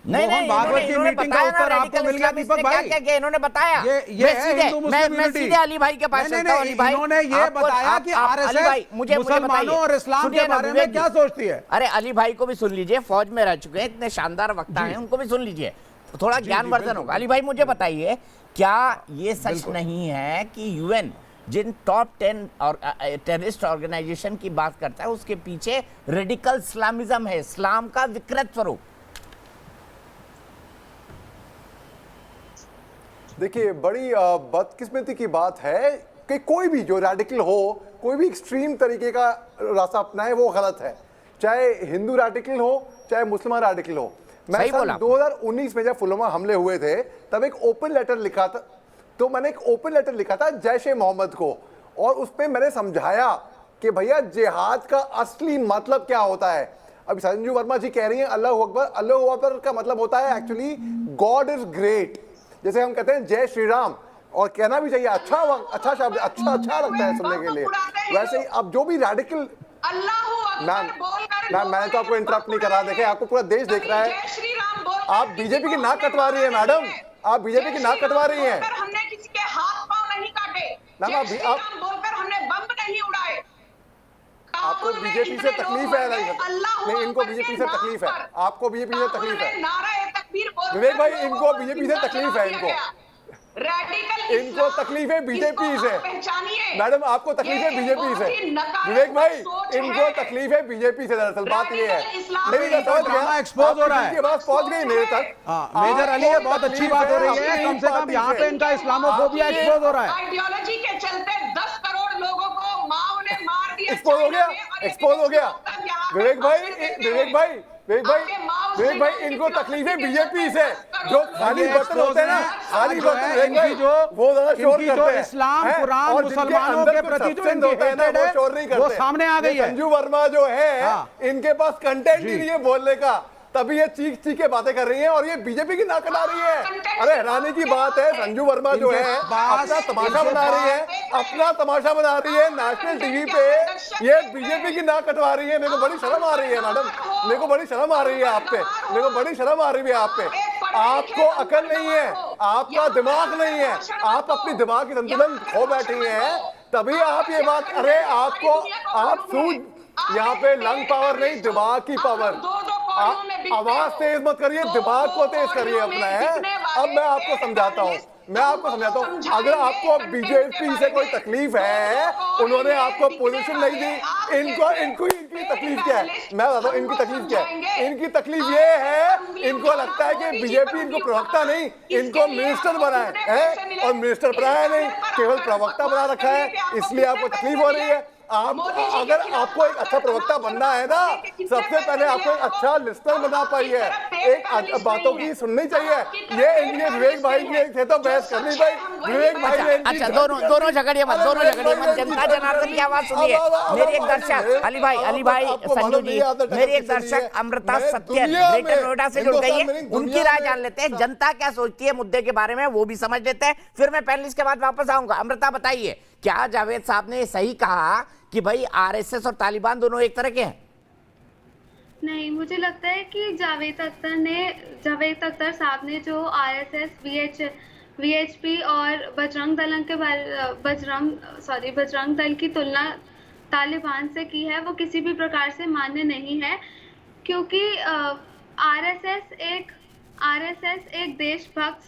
मोहन भागवत की मीटिंग का उत्तर आपको मिल गया दीपक भाई? क्या इन्होंने बताया? मैं सीधे अली भाई के पास चलता हूं। अली भाई, इन्होंने ये बताया कि आरएसएस मुसलमानों और इस्लाम के बारे में क्या सोचती है। अरे अली भाई को भी सुन लीजिए, फौज में रह चुके हैं, इतने शानदार वक्ता हैं, उनको भी सुन लीजिए, तो थोड़ा ज्ञानवर्धन होगा। अली भाई मुझे बताइए, क्या ये सच नहीं है कि यूएन जिन टॉप 10 और टेररिस्ट ऑर्गेनाइजेशन की बात करता है, उसके पीछे रेडिकल इस्लामिज्म है, इस्लाम का विकृत स्वरूप? देखिए, बड़ी बदकिस्मती की बात है कि कोई भी जो रेडिकल हो, कोई भी एक्सट्रीम तरीके का रास्ता अपनाए, वो गलत है। चाहे हिंदू रेडिकल हो, चाहे मुसलमान रेडिकल हो। मैं सन 2019 में जब पुलवामा हमले हुए थे, तब एक ओपन लेटर लिखा था, तो मैंने एक ओपन लेटर लिखा था जैश-ए मोहम्मद को, और उस पर मैंने समझाया कि भैया जिहाद का असली मतलब क्या होता है। अभी संजू वर्मा जी कह रही हैं अल्लाह अकबर। अल्लाह अकबर का मतलब होता है एक्चुअली गॉड इज ग्रेट। जैसे हम कहते हैं जय श्री राम, और कहना भी चाहिए, अच्छा शब्द, अच्छा लगता है सुनने के लिए। वैसे ही अब जो भी रेडिकल, मैम मैंने तो आपको इंटरप्ट नहीं करा, देखे आपको पूरा देश देख रहा है। आप बीजेपी की नाक कटवा रही है मैडम, आप बीजेपी की नाक कटवा रही हैं। हमने किसी के हाथ पांव नहीं काटे, आप बोलकर हमने बम नहीं उड़ाए। आपको बीजेपी से तकलीफ है? नहीं, इनको बीजेपी से तकलीफ है, आपको बीजेपी से तकलीफ है। विवेक भाई, इनको बीजेपी से तकलीफ है, इनको तकलीफ है बीजेपी से। मैडम, आपको तकलीफ है बीजेपी से। विवेक भाई, इनको तकलीफ है बीजेपी से। दरअसल बात ये है, मेरी ड्रामा एक्सपोज हो रहा है, बात पहुंच गई मेरे तक। मेजर अली, ये बहुत अच्छी बात हो रही है, कम से कम यहाँ पे इनका इस्लामोफोबिया एक्सपोज हो रहा है। आइडियोलॉजी के चलते 10 करोड़ लोगों को माओ ने मार दिया। एक्सपोज हो गया। विवेक भाई, इनको तकलीफ है बीजेपी से। जो खाली बर्तन होते हैं ना, खाली बर्तन, वो ज्यादा शोर करते हैं। इस्लाम, कुरान, मुसलमानों के प्रति जो इनकी हेटेड है, शोर नहीं करते। वो सामने आ गई है। संजू वर्मा जो है, इनके पास कंटेंट ही नहीं है बोलने का, तभी ये चीख के बातें कर रही हैं और ये बीजेपी की नाक कटा रही है। अरे हैरानी की बात है, संजू वर्मा जो है अपना तमाशा बना रही है, नेशनल टीवी पे ये बीजेपी की नाक कटवा रही है। मेरे को बड़ी शर्म आ रही है मैडम, मेरे को बड़ी शर्म आ रही है आप पे, मेरे को बड़ी शर्म आ रही है आप पे। आपको अकल नहीं है, आपका दिमाग नहीं है, आप अपनी दिमाग की संतुलन खो बैठी हैं, तभी आप ये बात। अरे आप सूझ, यहाँ पे लंग पावर नहीं, दिमाग की पावर। आवाज तेज मत करिए, दिमाग को तेज करिए अपना है। अब मैं आपको समझाता हूँ, अगर आपको बीजेपी से कोई तकलीफ है, उन्होंने आपको पोजीशन नहीं दी, इनकी तकलीफ क्या है मैं बताता हूँ। इनकी तकलीफ क्या है? इनकी तकलीफ ये है, इनको लगता है कि बीजेपी इनको प्रवक्ता नहीं, इनको मिनिस्टर बनाए है, और मिनिस्टर बनाया नहीं, केवल प्रवक्ता बना रखा है, इसलिए आपको तकलीफ हो रही है। आप मोदी जी के अगर खिलाफ आपको एक अच्छा प्रवक्ता बनना है ना, सबसे पहले आपको एक अच्छा लिस्टर बनना चाहिए, एक बातों की सुननी चाहिए। ये विवेक भाई जी थे तो बहस करनी भाई, विवेक भाई ने अच्छा दोनों झगड़िए मत, जनता जनार्दन की आवाज सुनिए। मेरे एक दर्शक अली भाई संजू जी, मेरी एक दर्शक अमृता सत्य ग्रेटर नोएडा से जुड़ गई है, उनकी राय जान लेते हैं, जनता क्या सोचती है मुद्दे के बारे में वो भी समझ लेते हैं, फिर मैं पैनलिस्ट के बाद वापस आऊंगा। अमृता बताइए, क्या जावेद साहब ने सही कहा कि भाई आरएसएस और तालिबान दोनों एक तरह के हैं? नहीं, मुझे लगता है कि जावेद अख्तर साहब ने जो आरएसएस, वीएचपी और बजरंग दल की तुलना तालिबान से की है, वो किसी भी प्रकार से मान्य नहीं है, क्योंकि आरएसएस एक देशभक्त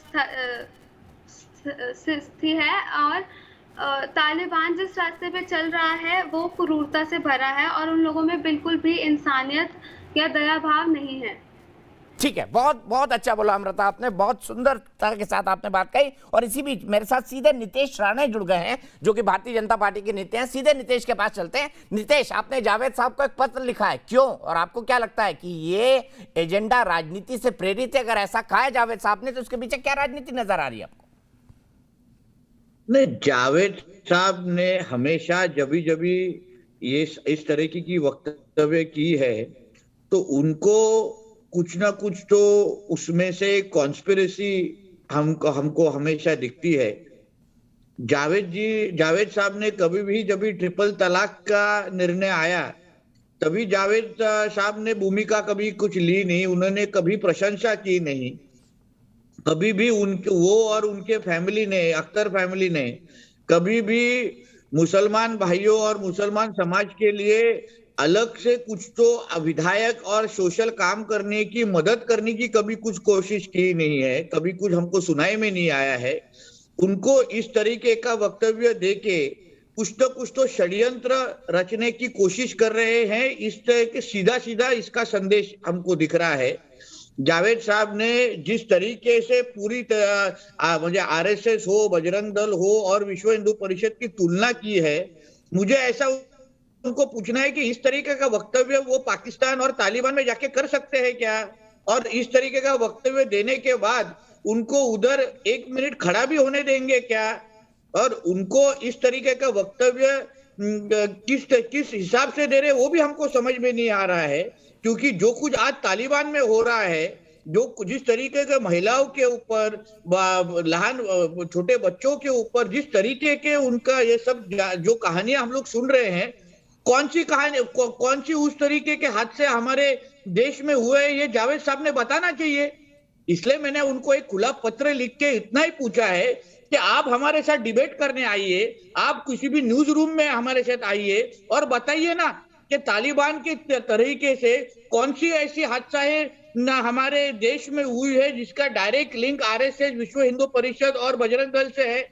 स्थिति है और तालिबान जिस रास्ते पे चल रहा है वो क्रूरता से भरा है और उन लोगों में बिल्कुल भी इंसानियत या दया भाव नहीं है। ठीक है, बहुत बहुत अच्छा बोला अमृता, आपने बहुत सुंदरता के साथ आपने बात कही। और इसी बीच मेरे साथ सीधे नितेश राणे जुड़ गए हैं, जो कि भारतीय जनता पार्टी के नेता हैं। सीधे नितेश के पास चलते हैं। नितेश, आपने जावेद साहब को एक पत्र लिखा है, क्यों और आपको क्या लगता है कि ये एजेंडा राजनीति से प्रेरित है? अगर ऐसा कहा है जावेद साहब ने तो उसके पीछे क्या राजनीति नजर आ रही है आपको? नहीं, जावेद साहब ने हमेशा जब ये इस तरह की वक्तव्य की है तो उनको कुछ ना कुछ तो उसमें से कॉन्स्पिरेसी हमको हमेशा दिखती है। जावेद साहब ने कभी भी जब भी ट्रिपल तलाक का निर्णय आया तभी जावेद साहब ने भूमिका कभी कुछ ली नहीं, उन्होंने कभी प्रशंसा की नहीं, कभी भी वो और उनके फैमिली ने, अख्तर फैमिली ने कभी भी मुसलमान भाइयों और मुसलमान समाज के लिए अलग से कुछ तो विधायक और सोशल काम करने की, मदद करने की कभी कुछ कोशिश की नहीं है, कभी कुछ हमको सुनाई में नहीं आया है। उनको इस तरीके का वक्तव्य देके कुछ तो षड्यंत्र रचने की कोशिश कर रहे हैं। इस तरह के सीधा इसका संदेश हमको दिख रहा है। जावेद साहब ने जिस तरीके से पूरी मुझे आरएसएस हो, बजरंग दल हो और विश्व हिंदू परिषद की तुलना की है, मुझे ऐसा उनको पूछना है कि इस तरीके का वक्तव्य वो पाकिस्तान और तालिबान में जाके कर सकते हैं क्या? और इस तरीके का वक्तव्य देने के बाद उनको उधर 1 मिनट खड़ा भी होने देंगे क्या? और उनको इस तरीके का वक्तव्य किस हिसाब से दे रहे वो भी हमको समझ में नहीं आ रहा है, क्योंकि जो कुछ आज तालिबान में हो रहा है, जो जिस तरीके के महिलाओं के ऊपर, छोटे बच्चों के ऊपर जिस तरीके के उनका ये सब जो कहानियां हम लोग सुन रहे हैं, कौन सी उस तरीके के हादसे हमारे देश में हुए, ये जावेद साहब ने बताना चाहिए। इसलिए मैंने उनको एक खुला पत्र लिख के इतना ही पूछा है कि आप हमारे साथ डिबेट करने आइए, आप किसी भी न्यूज रूम में हमारे साथ आइए और बताइए ना कि तालिबान के तरीके से कौन सी ऐसी हादसा है ना हमारे देश में हुई है जिसका डायरेक्ट लिंक आरएसएस, विश्व हिंदू परिषद और बजरंग दल से है।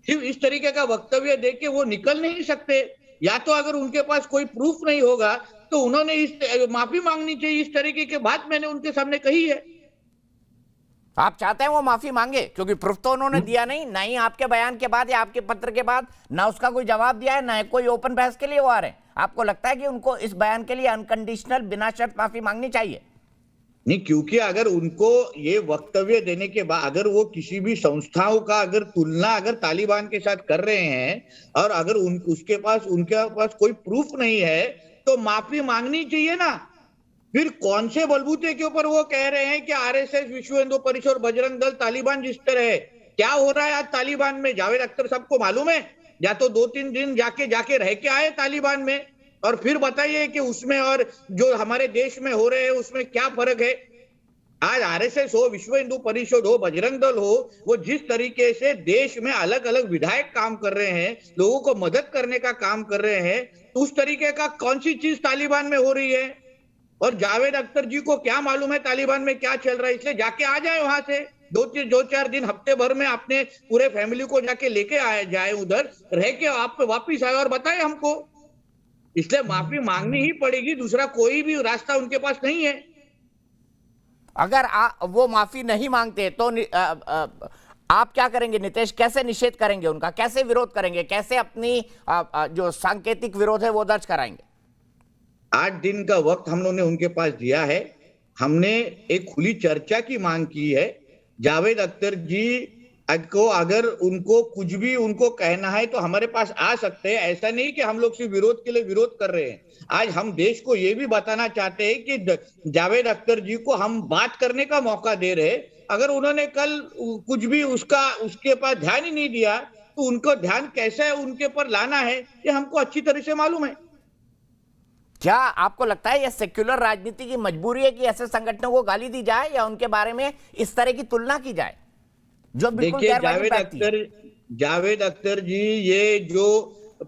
सिर्फ इस तरीके का वक्तव्य देके वो निकल नहीं सकते, या तो अगर उनके पास कोई प्रूफ नहीं होगा तो उन्होंने माफी मांगनी चाहिए। इस तरीके की बात मैंने उनके सामने कही है। आप चाहते हैं वो माफी मांगे, क्योंकि प्रूफ तो उन्होंने दिया नहीं, ना ही आपके बयान के बाद या आपके पत्र के बाद ना उसका कोई जवाब दिया है, ना कोई ओपन बहस के लिए वो आ रहे हैं। आपको लगता है कि उनको इस बयान के लिए अनकंडीशनल बिना शर्त माफी मांगनी चाहिए? नहीं, क्योंकि अगर उनको ये वक्तव्य देने के बाद अगर वो किसी भी संस्थाओं का अगर तुलना अगर तालिबान के साथ कर रहे हैं और अगर उनके पास कोई प्रूफ नहीं है तो माफी मांगनी चाहिए ना। फिर कौन से बलबूते के ऊपर वो कह रहे हैं कि आरएसएस, विश्व हिंदू परिषद और बजरंग दल तालिबान जिस तरह है? क्या हो रहा है आज तालिबान में? जावेद अख्तर साहब को मालूम है? या तो 2-3 दिन जाके रह के आए तालिबान में, और फिर बताइए कि उसमें और जो हमारे देश में हो रहे हैं उसमें क्या फर्क है। आज आरएसएस हो, विश्व हिंदू परिषद हो, बजरंग दल हो, वो जिस तरीके से देश में अलग अलग विधायक काम कर रहे हैं, लोगों को मदद करने का काम कर रहे हैं, तो उस तरीके का कौन सी चीज तालिबान में हो रही है? और जावेद अख्तर जी को क्या मालूम है तालिबान में क्या चल रहा है? इसलिए जाके आ जाए वहां से 2-4 दिन, हफ्ते भर में अपने पूरे फैमिली को जाके लेके जाए, उधर रह के आप वापिस आए और बताए हमको। इसलिए माफी मांगनी ही पड़ेगी, दूसरा कोई भी रास्ता उनके पास नहीं है। अगर वो माफी नहीं मांगते तो आप क्या करेंगे नीतीश? कैसे निषेध करेंगे उनका, कैसे विरोध करेंगे, कैसे अपनी जो सांकेतिक विरोध है वो दर्ज कराएंगे? 8 दिन का वक्त हम लोगों ने उनके पास दिया है। हमने एक खुली चर्चा की मांग की है। जावेद अख्तर जी को अगर उनको कुछ भी उनको कहना है तो हमारे पास आ सकते हैं। ऐसा नहीं कि हम लोग सिर्फ विरोध के लिए विरोध कर रहे हैं। आज हम देश को ये भी बताना चाहते हैं कि जावेद अख्तर जी को हम बात करने का मौका दे रहे हैं। अगर उन्होंने कल कुछ भी उसके पास ध्यान ही नहीं दिया तो उनको ध्यान कैसे उनके पर लाना है ये हमको अच्छी तरह से मालूम है। क्या आपको लगता है यह सेक्युलर राजनीति की मजबूरी है कि ऐसे संगठनों को गाली दी जाए या उनके बारे में इस तरह की तुलना की जाए जो बिल्कुल देखिए, जावेद अख्तर जी ये जो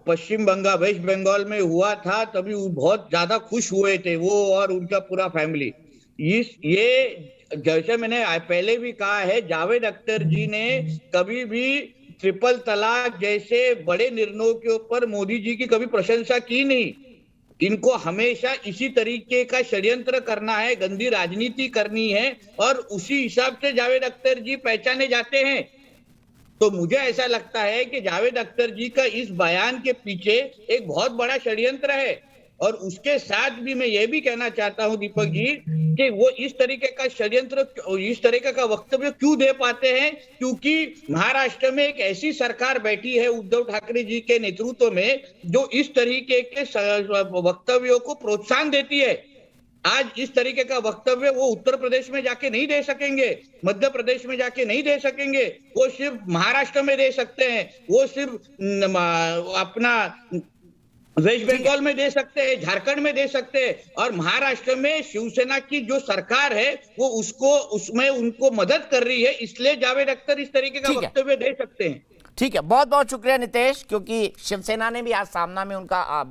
पश्चिम बंगाल वेस्ट बंगाल में हुआ था तभी वो बहुत ज्यादा खुश हुए थे, वो और उनका पूरा फैमिली। ये जैसे मैंने पहले भी कहा है, जावेद अख्तर जी ने कभी भी ट्रिपल तलाक जैसे बड़े निर्णयों के ऊपर मोदी जी की कभी प्रशंसा की नहीं। इनको हमेशा इसी तरीके का षड्यंत्र करना है, गंदी राजनीति करनी है और उसी हिसाब से जावेद अख्तर जी पहचाने जाते हैं। तो मुझे ऐसा लगता है कि जावेद अख्तर जी का इस बयान के पीछे एक बहुत बड़ा षड्यंत्र है। और उसके साथ भी मैं ये भी कहना चाहता हूं दीपक जी कि वो इस तरीके का षड्यंत्र, इस तरीके का वक्तव्य क्यों दे पाते हैं? क्योंकि महाराष्ट्र में एक ऐसी सरकार बैठी है उद्धव ठाकरे जी के नेतृत्व में जो इस तरीके के वक्तव्यों को प्रोत्साहन देती है। आज इस तरीके का वक्तव्य वो उत्तर प्रदेश में जाके नहीं दे सकेंगे, मध्य प्रदेश में जाके नहीं दे सकेंगे, वो सिर्फ महाराष्ट्र में दे सकते हैं, वो सिर्फ अपना वेस्ट बंगाल में दे सकते हैं, झारखंड में दे सकते हैं। और महाराष्ट्र में शिवसेना की जो सरकार है वो उसमें उनको मदद कर रही है, इसलिए जावेद अख्तर इस तरीके का वक्तव्य दे सकते हैं। ठीक है, बहुत बहुत शुक्रिया नीतीश, क्योंकि शिवसेना ने भी आज सामना में उनका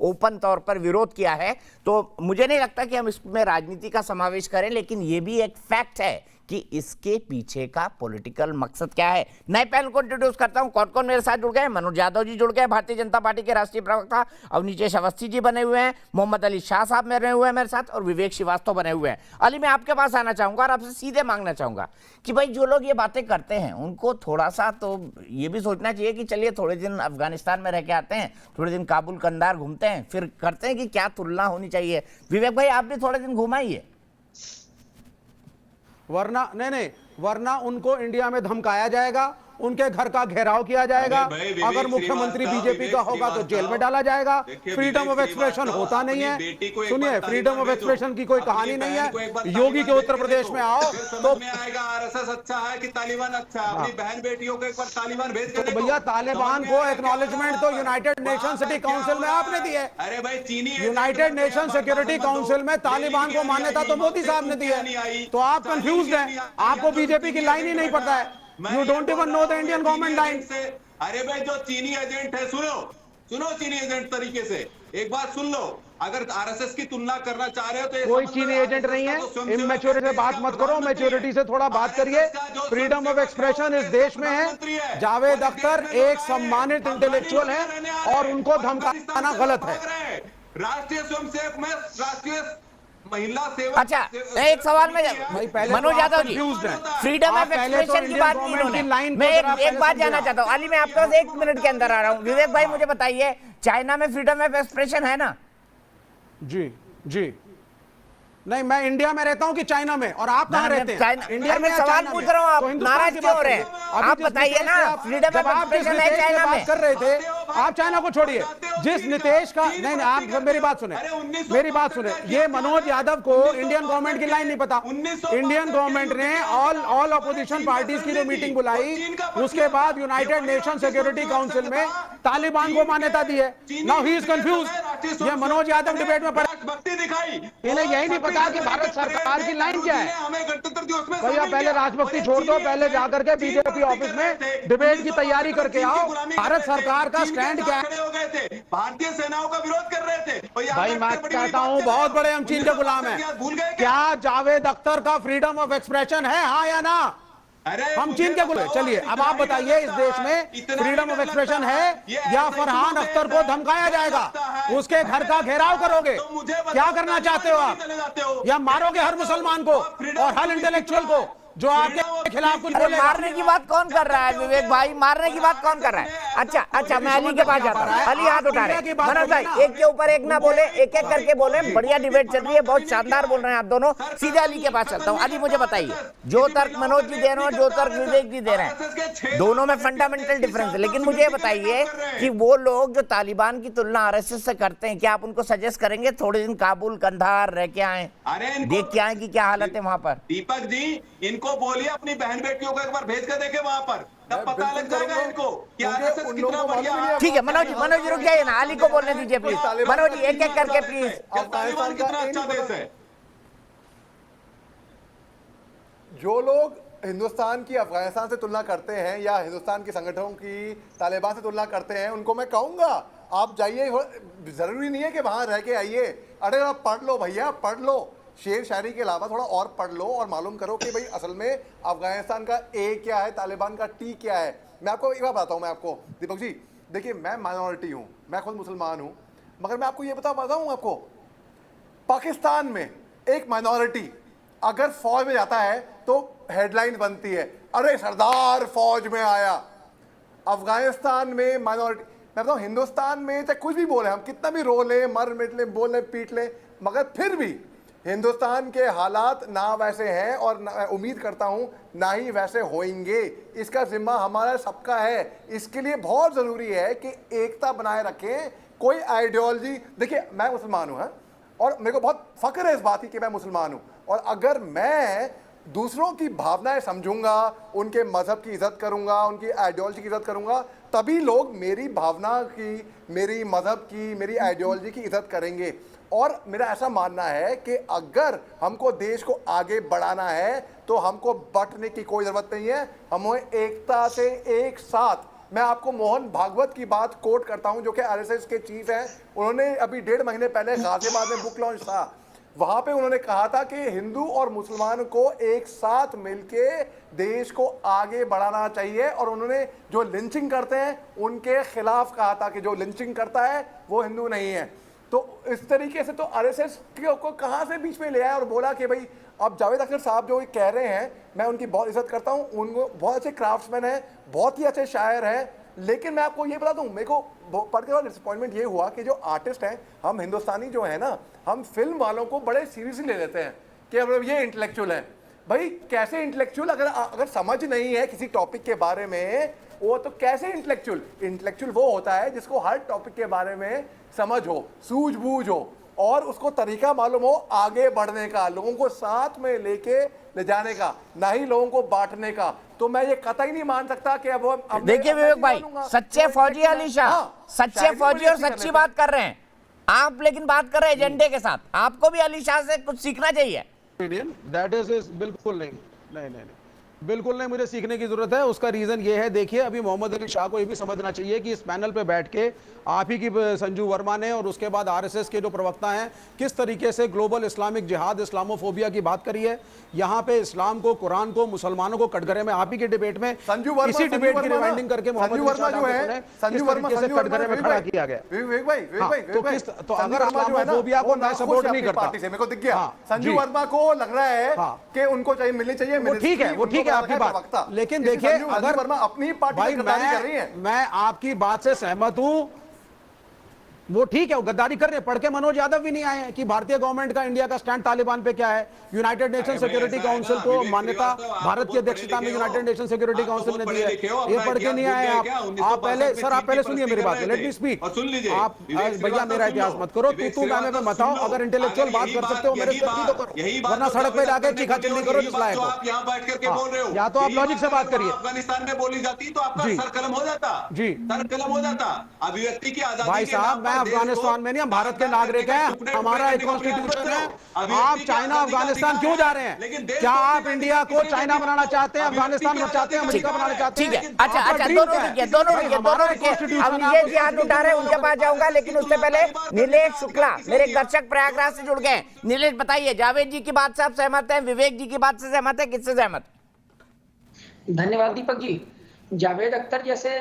ओपन तौर पर विरोध किया है। तो मुझे नहीं लगता कि हम इसमें राजनीति का समावेश करें, लेकिन ये भी एक फैक्ट है कि इसके पीछे का पॉलिटिकल मकसद क्या है। नए पैनल को इंट्रोड्यूस करता हूं। कौन कौन मेरे साथ जुड़ गए? मनोज यादव जी जुड़ गए, भारतीय जनता पार्टी के राष्ट्रीय प्रवक्ता अवनीश अवस्थी जी बने हुए हैं, मोहम्मद अली शाह साहब बने हुए हैं मेरे साथ, और विवेक श्रीवास्तव बने हुए हैं। अली, मैं आपके पास आना चाहूंगा और आपसे सीधे मांगना चाहूंगा कि भाई जो लोग ये बातें करते हैं उनको थोड़ा सा तो ये भी सोचना चाहिए कि चलिए थोड़े दिन अफगानिस्तान में रह के आते हैं, थोड़े दिन काबुल कंदार घूमते हैं, फिर करते हैं कि क्या तुलना होनी चाहिए। विवेक भाई, आप भी थोड़े दिन घुमाइए। वरना उनको इंडिया में धमकाया जाएगा, उनके घर का घेराव किया जाएगा, अगर मुख्यमंत्री बीजेपी का होगा तो जेल में डाला जाएगा। फ्रीडम ऑफ एक्सप्रेशन होता नहीं है। सुनिए, फ्रीडम ऑफ एक्सप्रेशन की कोई कहानी नहीं है। योगी के उत्तर प्रदेश में आओ तो आरएसएस अच्छा है कि तालिबान अच्छा है? अपनी बहन बेटियों को एक बार तालिबान भेज तो भैया, तालिबान को एक्नॉलेजमेंट तो यूनाइटेड नेशन सिक्योरिटी काउंसिल में आपने दी है। अरे भाई, चीनी यूनाइटेड नेशन सिक्योरिटी काउंसिल में तालिबान को मान्यता तो मोदी साहब ने दी है। तो आप कंफ्यूज हैं, आपको बीजेपी की लाइन ही नहीं पता है। You don't even know the Indian government line. अरे भाई, जो चीनी एजेंट है, सुनो चीनी एजेंट तरीके से एक बात सुन लो। अगर आरएसएस की तुलना करना चाह रहे हो तो कोई चीनी एजेंट नहीं है। इमैच्योरिटी से बात मत करो, मैच्योरिटी से थोड़ा बात करिए। फ्रीडम ऑफ एक्सप्रेशन इस देश में है। जावेद अख्तर एक सम्मानित इंटेलेक्चुअल है और उनको धमकाना गलत है। राष्ट्रीय स्वयंसेवक में राष्ट्रीय महिला सेवा। अच्छा, एक सवाल में Manoj Yadav ji, freedom of expression की बात की इन्होंने। मैं एक बात जानना चाहता हूँ। अली, मैं आपके पास 1 मिनट के अंदर आ रहा हूँ। विवेक भाई, मुझे बताइए, चाइना में फ्रीडम ऑफ एक्सप्रेशन है ना? जी नहीं, मैं इंडिया में रहता हूं कि चाइना में, और आप कहां रहते हैं? इंडिया में सवाल पूछ रहा हूं, आप नाराज क्यों हो रहे हैं? आप बताइए ना, फ्रीडम ऑफ एक्सप्रेशन है चाइना में। कर रहे थे आप, चाइना को छोड़िए। जिस नीतीश का नहीं, आप मेरी बात सुने। ये मनोज यादव को इंडियन गवर्नमेंट की लाइन नहीं पता। इंडियन गवर्नमेंट ने ऑल अपोजिशन पार्टीज की जो मीटिंग बुलाई, उसके बाद यूनाइटेड नेशन सिक्योरिटी काउंसिल में तालिबान को मान्यता दी है। Now he is confuse. ये मनोज यादव डिबेट में भक्ति दिखाई, इन्हें यही नहीं पता कि भारत सरकार की लाइन क्या है। हमें गणतंत्र दिवस में भैया, पहले राजभक्ति छोड़ दो, पहले जाकर के बीजेपी ऑफिस में डिबेट की तैयारी करके आओ। भारत सरकार का स्टैंड क्या है? भारतीय सेनाओं का विरोध कर रहे थे। भाई, मैं कहता हूं, बहुत बड़े हम चीन के गुलाम हैं। क्या जावेद अख्तर का फ्रीडम ऑफ एक्सप्रेशन है, हाँ या ना? हम चीन के गुलाम। चलिए, अब आप बताइए, इस देश में फ्रीडम ऑफ एक्सप्रेशन है या फरहान अख्तर को धमकाया जाएगा, उसके घर का घेराव करोगे? क्या करना चाहते हो आप? या मारोगे हर मुसलमान को और हर इंटेलेक्चुअल को जो आपके खिलाफ कुछ अरे बोलेगा। मारने की बात कौन कर रहा है विवेक भाई, मारने की बात कौन कर रहा है? अच्छा मैं अली के पास जाता हूँ। अली हाथ उठा रहे हैं। मनोज भाई एक के ऊपर एक ना बोले, एक एक करके बोले। बढ़िया डिबेट चल रही है, बहुत शानदार बोल रहे हैं आप दोनों। सीधे अली के पास चलता हूँ। अली मुझे बताइए, जो तर्क मनोज जी दे रहे हो, जो तर्क विवेक जी दे रहे हैं, दोनों में फंडामेंटल डिफरेंस है। लेकिन मुझे बताइए कि वो लोग जो तालिबान की तुलना आरएसएस से करते हैं, क्या आप उनको सजेस्ट करेंगे थोड़े दिन काबुल कंधार रह के आए, देख के आए कि क्या हालत है वहां पर? दीपक जी इनको बोलिए अपनी बहन बेटियों को एक बार भेज कर देखे वहां पर, तब पता लग जाएगा इनको कि आरएसएस कितना बढ़िया है। ठीक है मनोज जी रुक जाइए ना, अली को बोलने दीजिए प्लीज। मनोज जी एक एक करके प्लीज। तालिबान कितना अच्छा देश है। जो लोग हिंदुस्तान की अफगानिस्तान से तुलना करते हैं या हिंदुस्तान के संगठनों की तालिबान से तुलना करते हैं, उनको मैं कहूंगा आप जाइए, जरूरी नहीं है कि वहां रह के आइए। अरे आप पढ़ लो भैया, पढ़ लो, शेर शायरी के अलावा थोड़ा और पढ़ लो और मालूम करो कि भाई असल में अफगानिस्तान का ए क्या है, तालिबान का टी क्या है। मैं आपको एक बात बताता हूँ, मैं आपको दीपक जी देखिए, मैं माइनॉरिटी हूँ, मैं खुद मुसलमान हूँ, मगर मैं आपको ये बताऊँ आपको, पाकिस्तान में एक माइनॉरिटी अगर फौज में जाता है तो हेडलाइन बनती है, अरे सरदार फौज में आया। अफगानिस्तान में माइनॉरिटी, मैं बताऊँ हिंदुस्तान में चाहे कुछ भी बोले, हम कितना भी रो लें, मर मिट लें, बोल लें, पीट लें, मगर फिर भी हिंदुस्तान के हालात ना वैसे हैं और ना, उम्मीद करता हूं ना ही वैसे होंगे। इसका जिम्मा हमारा सबका है। इसके लिए बहुत ज़रूरी है कि एकता बनाए रखें। कोई आइडियोलॉजी, देखिए मैं मुसलमान हूँ और मेरे को बहुत फ़ख्र है इस बात की कि मैं मुसलमान हूँ, और अगर मैं दूसरों की भावनाएं समझूंगा, उनके मज़हब की इज़्ज़त करूंगा, उनकी आइडियोलॉजी की इज़्ज़त करूंगा, तभी लोग मेरी भावना की, मेरी मज़हब की, मेरी आइडियोलॉजी की इज़्ज़त करेंगे। और मेरा ऐसा मानना है कि अगर हमको देश को आगे बढ़ाना है तो हमको बंटने की कोई ज़रूरत नहीं है, हमें एकता से एक साथ। मैं आपको मोहन भागवत की बात कोट करता हूं, जो कि आरएसएस के चीफ हैं। उन्होंने अभी 1.5 महीने पहले गाजियाबाद में बुक लॉन्च था, वहां पे उन्होंने कहा था कि हिंदू और मुसलमान को एक साथ मिलके देश को आगे बढ़ाना चाहिए। और उन्होंने जो लिंचिंग करते हैं उनके खिलाफ कहा था कि जो लिंचिंग करता है वो हिंदू नहीं है। तो इस तरीके से तो आरएसएस को कहां से बीच में ले आया और बोला कि भाई अब जावेद अख्तर साहब जो कह रहे हैं, मैं उनकी बहुत इज्जत करता हूं, उनको बहुत अच्छे क्राफ्ट्समैन हैं, बहुत ही अच्छे शायर हैं। लेकिन मैं आपको ये बता दूं, मेरे को पढ़ के डिसअपॉइंटमेंट ये हुआ कि जो आर्टिस्ट हैं, हम हिंदुस्तानी जो है ना, हम फिल्म वालों को बड़े सीरियसली ले लेते हैं कि अब ये इंटेलेक्चुअल है। भाई कैसे इंटेलेक्चुअल? अगर समझ नहीं है किसी टॉपिक के बारे में, वो तो कैसे इंटेलेक्चुअल? इंटेलेक्चुअल वो होता है जिसको हर टॉपिक के बारे में समझ हो, सूझबूझ हो और उसको तरीका मालूम हो आगे बढ़ने का, लोगों को साथ में लेके ले जाने का, ना ही लोगों को बांटने का। तो मैं ये कतई नहीं मान सकता कि अब देखिए विवेक भाई, सच्चे फौजी अली शाह, सच्चे फौजी और सच्ची बात कर रहे हैं आप, लेकिन बात कर रहे हैं एजेंडे के साथ। आपको भी अली शाह से कुछ सीखना चाहिए। दैट इज बिल्कुल नहीं, बिल्कुल नहीं, मुझे सीखने की जरूरत है। उसका रीजन ये है, देखिए अभी मोहम्मद अली शाह को ये भी समझना चाहिए कि इस पैनल पे बैठ के आप ही की संजू वर्मा ने और उसके बाद आरएसएस के जो प्रवक्ता हैं किस तरीके से ग्लोबल इस्लामिक जिहाद, इस्लामोफोबिया की बात करी है। यहाँ पे इस्लाम को, कुरान को, मुसलमानों को कटघरे में आप ही के डिबेट में इसी डिबेट की रिवाइंडिंग करके मोहम्मद अली शाह जो है संजू वर्मा से कटघरे में खड़ा किया गया। तो अगर इस्लामोफोबिया को मैं सपोर्ट नहीं करता, मेरे को दिख गया संजू वर्मा को लग रहा है कि उनको चाहिए, मिलनी चाहिए, वो ठीक है आपकी बात। लेकिन देखिए अगर अपनी पार्टी कर रही है, मैं आपकी बात से सहमत हूं, वो ठीक है, वो गद्दारी कर रहे हैं। पढ़ के मनोज यादव भी नहीं आए हैं कि भारतीय गवर्नमेंट का, इंडिया का स्टैंड तालिबान पे क्या है। यूनाइटेड नेशन सिक्योरिटी काउंसिल को मान्यता भारत की अध्यक्षता में यूनाइटेड नेशन सिक्योरिटी काउंसिल ने दी है। ये पढ़ के नहीं आए आप पहले, सर आप पहले सुनिए मेरी बात, लेट मी स्पीक। आप भैया मेरा इतिहास मत करो, तू मैं मत आओ। अगर इंटेलेक्चुअल बात कर सकते हो मेरे से तो करो, वरना सड़क पे जाके चीखा चिल्ली करो जिस लायक हो। या तो आप लॉजिक से बात करिए। अफगानिस्तान में बोली जाती तो आपका सर कलम हो जाता, जी सर कलम हो जाता। अभिव्यक्ति की आजादी भाई साहब, मैं अफगानिस्तान में नहीं, हम भारत के नागरिक हैं, हमारा एक कॉन्स्टिट्यूशन है। आप चाइना अफगानिस्तान क्यों जा रहे हैं? क्या आप इंडिया को चाइना बनाना चाहते हैं, अफगानिस्तान में चाहते हैं, अमेरिका बनाना चाहते हैं? ठीक है, अच्छा दोनों रुकिए। अब ये जी हाथ उठा रहे हैं, उनके पास जाऊंगा, लेकिन उससे पहले नीलेश शुक्ला, मेरे दर्शक प्रयागराज से जुड़ गए। नीलेश बताइए, जावेद जी की बात से आप सहमत हैं, विवेक जी की बात से सहमत है, किससे सहमत? धन्यवाद दीपक जी। जावेद अख्तर जैसे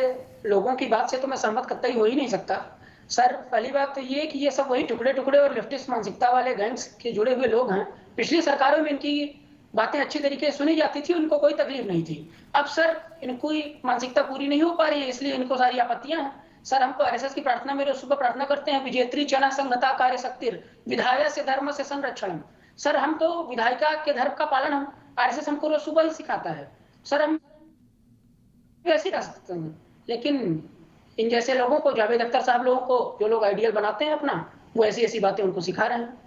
लोगों की बात से तो मैं सहमत कतई हो ही नहीं सकता। सर पहली बात तो ये कि ये सब वही टुकड़े टुकड़े और लेफ्टिस्ट मानसिकता वाले गैंग्स के जुड़े हुए लोग हैं। पिछली सरकारों में इनकी बातें अच्छी तरीके से सुनी जाती थी, उनको कोई तकलीफ नहीं थी। अब सर इनकी मानसिकता पूरी नहीं हो पा रही है, इसलिए इनको सारी आपत्तियां हैं। सर हम तो आरएसएस की प्रार्थना मेरे सुबह प्रार्थना करते हैं, विजेत्री जना संगता कार्य शक्तिर विधाया से धर्म से संरक्षण। सर हम तो विधायिका के धर्म का पालन हम आरएसएस हमको रोज सुबह ही सिखाता है। सर हम ऐसे कर सकते हैं, लेकिन इन जैसे लोगों को, जावेद अख्तर साहब लोगों को, जो लोग आइडियल बनाते हैं अपना, वो ऐसी ऐसी बातें उनको सिखा रहे हैं।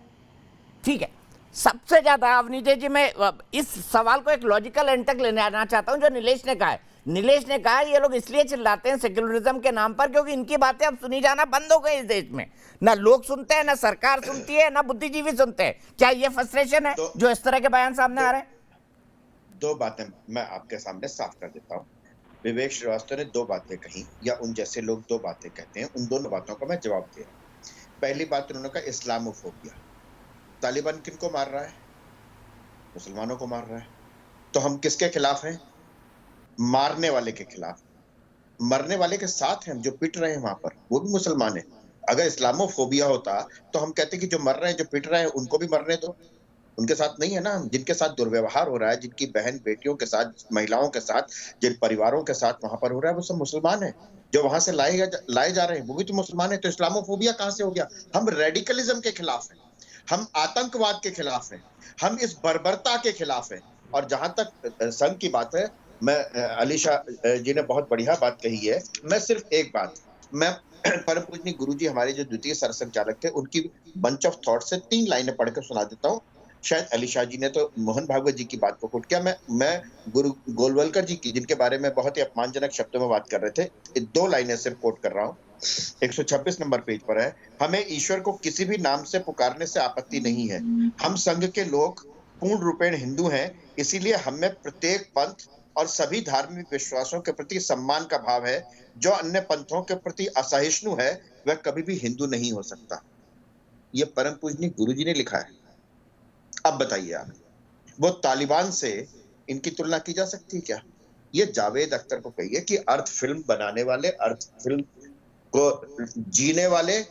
ठीक है, सबसे ज्यादा अवनीश जी मैं इस सवाल को एक लॉजिकल एंड तक लेने आना चाहता हूं जो नीलेश ने कहा है। नीलेश ने कहा ये लोग इसलिए चिल्लाते हैं सेक्युलरिज्म के नाम पर क्योंकि इनकी बातें अब सुनी जाना बंद हो गई इस देश में। ना लोग सुनते हैं, ना सरकार सुनती है, ना बुद्धिजीवी सुनते हैं। क्या ये फ्रस्ट्रेशन है जो इस तरह के बयान सामने आ रहे हैं? दो बातें मैं आपके सामने साफ कर देता हूँ। विवेक श्रीवास्तव ने दो बातें कही, या उन जैसे लोग दो बातें कहते हैं, उन दोनों बातों का मैं जवाब दे रहा हूँ। पहली बात उन्होंने कहा इस्लामोफोबिया। तालिबान किनको मार रहा है? मुसलमानों को मार रहा है। तो हम किसके खिलाफ हैं? मारने वाले के खिलाफ। मरने वाले के साथ हैं, जो पिट रहे हैं वहां पर वो भी मुसलमान है। अगर इस्लामोफोबिया होता तो हम कहते कि जो मर रहे हैं, जो पिट रहे हैं, उनको भी मरने दो। उनके साथ नहीं है ना हम। जिनके साथ दुर्व्यवहार हो रहा है, जिनकी बहन बेटियों के साथ, महिलाओं के साथ, जिन परिवारों के साथ वहां पर हो रहा है, वो सब मुसलमान है। जो वहां से लाए जा रहे हैं वो भी तो मुसलमान है। तो इस्लामोफोबिया कहां से हो गया? हम रेडिकलिज्म के खिलाफ हैं, हम आतंकवाद के खिलाफ हैं, हम इस बर्बरता के खिलाफ हैं। और जहां तक संघ की बात है, मैं अलीशा जी ने बहुत बढ़िया बात कही है। मैं सिर्फ एक बात, मैं परम पूजनीय गुरुजी हमारे जो द्वितीय सरसंघचालक थे, उनकी बंच ऑफ थॉट से 3 लाइनें पढ़कर सुना देता हूँ। शायद अलीशा जी ने तो मोहन भागवत जी की बात को कोट किया, मैं गुरु गोलवलकर जी की, जिनके बारे में बहुत ही अपमानजनक शब्दों में बात कर रहे थे, 2 लाइनें सिर्फ कोट कर रहा हूँ। 126 नंबर पेज पर है। हमें ईश्वर को किसी भी नाम से पुकारने से आपत्ति नहीं है। हम संघ के लोग पूर्ण रूपेण हिंदू हैं, इसीलिए हमें प्रत्येक पंथ और सभी धार्मिक विश्वासों के प्रति सम्मान का भाव है। जो अन्य पंथों के प्रति असहिष्णु है वह कभी भी हिंदू नहीं हो सकता। यह परम पूजनीय गुरुजी ने लिखा है। अब बताइए आप, वो तालिबान से इनकी तुलना की जा सकती है क्या? ये जावेद अख्तर को कहिए कि अर्थ फिल्म बनाने वाले, अर्थ फिल्म को जीने वाले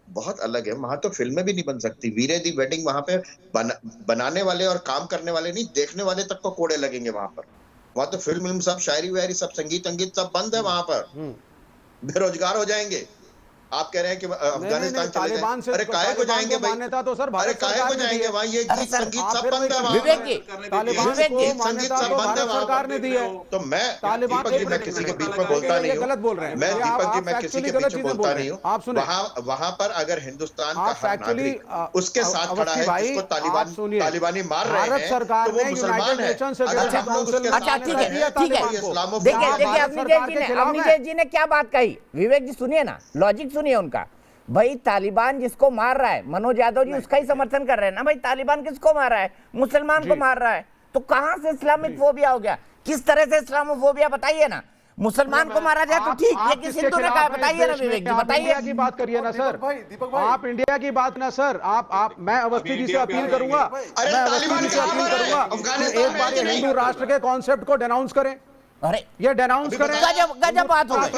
बहुत अलग है। वहां तो फिल्में भी नहीं बन सकती। वीरे दी वेडिंग वहां पे बनाने वाले और काम करने वाले नहीं, देखने वाले तक को कोड़े लगेंगे वहां पर। वहां तो फिल्म सब, शायरी वायरी सब, संगीत सब बंद है वहां पर। बेरोजगार हो जाएंगे। आप कह रहे हैं कि अफगानिस्तान चले जाएं। अरे काहे को जाएंगे भाई? तो सर अरे काहे को जाएंगे वहां? ये गीत संगीत सब बंद है वहां। विवेक जी, संगीत सब बंद है सरकार ने दी है। तो मैं दीपक जी, मैं किसी के बीच में बोलता नहीं हूँ। गलत बोल रहे हैं। मैं दीपक जी, मैं किसी के बीच में बोलता नहीं हूँ। आप सुने, वहां पर अगर हिंदुस्तान का हर नागरिक उसके साथ खड़ा है, जिसको तालिबानी मार रहे हैं, तो वो मुसलमान है। अच्छा ठीक है, ठीक है। देखिए अवनीश जी ने क्या बात कही, विवेक जी सुनिए ना, लॉजिक सुनिए उनका। भाई तालिबान जिसको मार रहा है, मनोज यादव जी उसका ही समर्थन कर रहे हैं ना। भाई तालिबान किसको मार रहा है? मुसलमान को मार रहा है। तो कहां से इस्लामिक फोबिया हो गया? किस तरह से इस्लामोफोबिया बताइए ना। मुसलमान को मारा जाए तो ठीक, ये किस हिंदू ने कहा? बताइए ना विवेक जी, बताइए। इंडिया की बात करिए ना सर, आप इंडिया की बात ना सर, आप मैं अवस्थी जी से अपील करूंगा, एक बार हिंदू राष्ट्र के कॉन्सेप्ट को डिनाउंस करें। अरे ये डिनाउंस करें। गजब बात हो गई।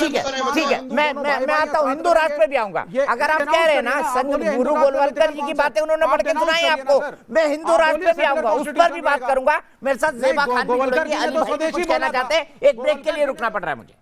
ठीक है, मैं आता हूँ, हिंदू राष्ट्र पे भी आऊंगा। अगर आप कह रहे हैं ना संघ गुरु गोलवलकर जी की बातें उन्होंने पढ़ के सुनाई आपको, मैं हिंदू राष्ट्र पे भी आऊंगा, उस पर भी बात करूंगा। मेरे साथ ज़ेबा खान भी जुड़ेंगी। अली भाई कुछ कहना चाहते हैं, एक ब्रेक के लिए रुकना पड़ रहा है मुझे।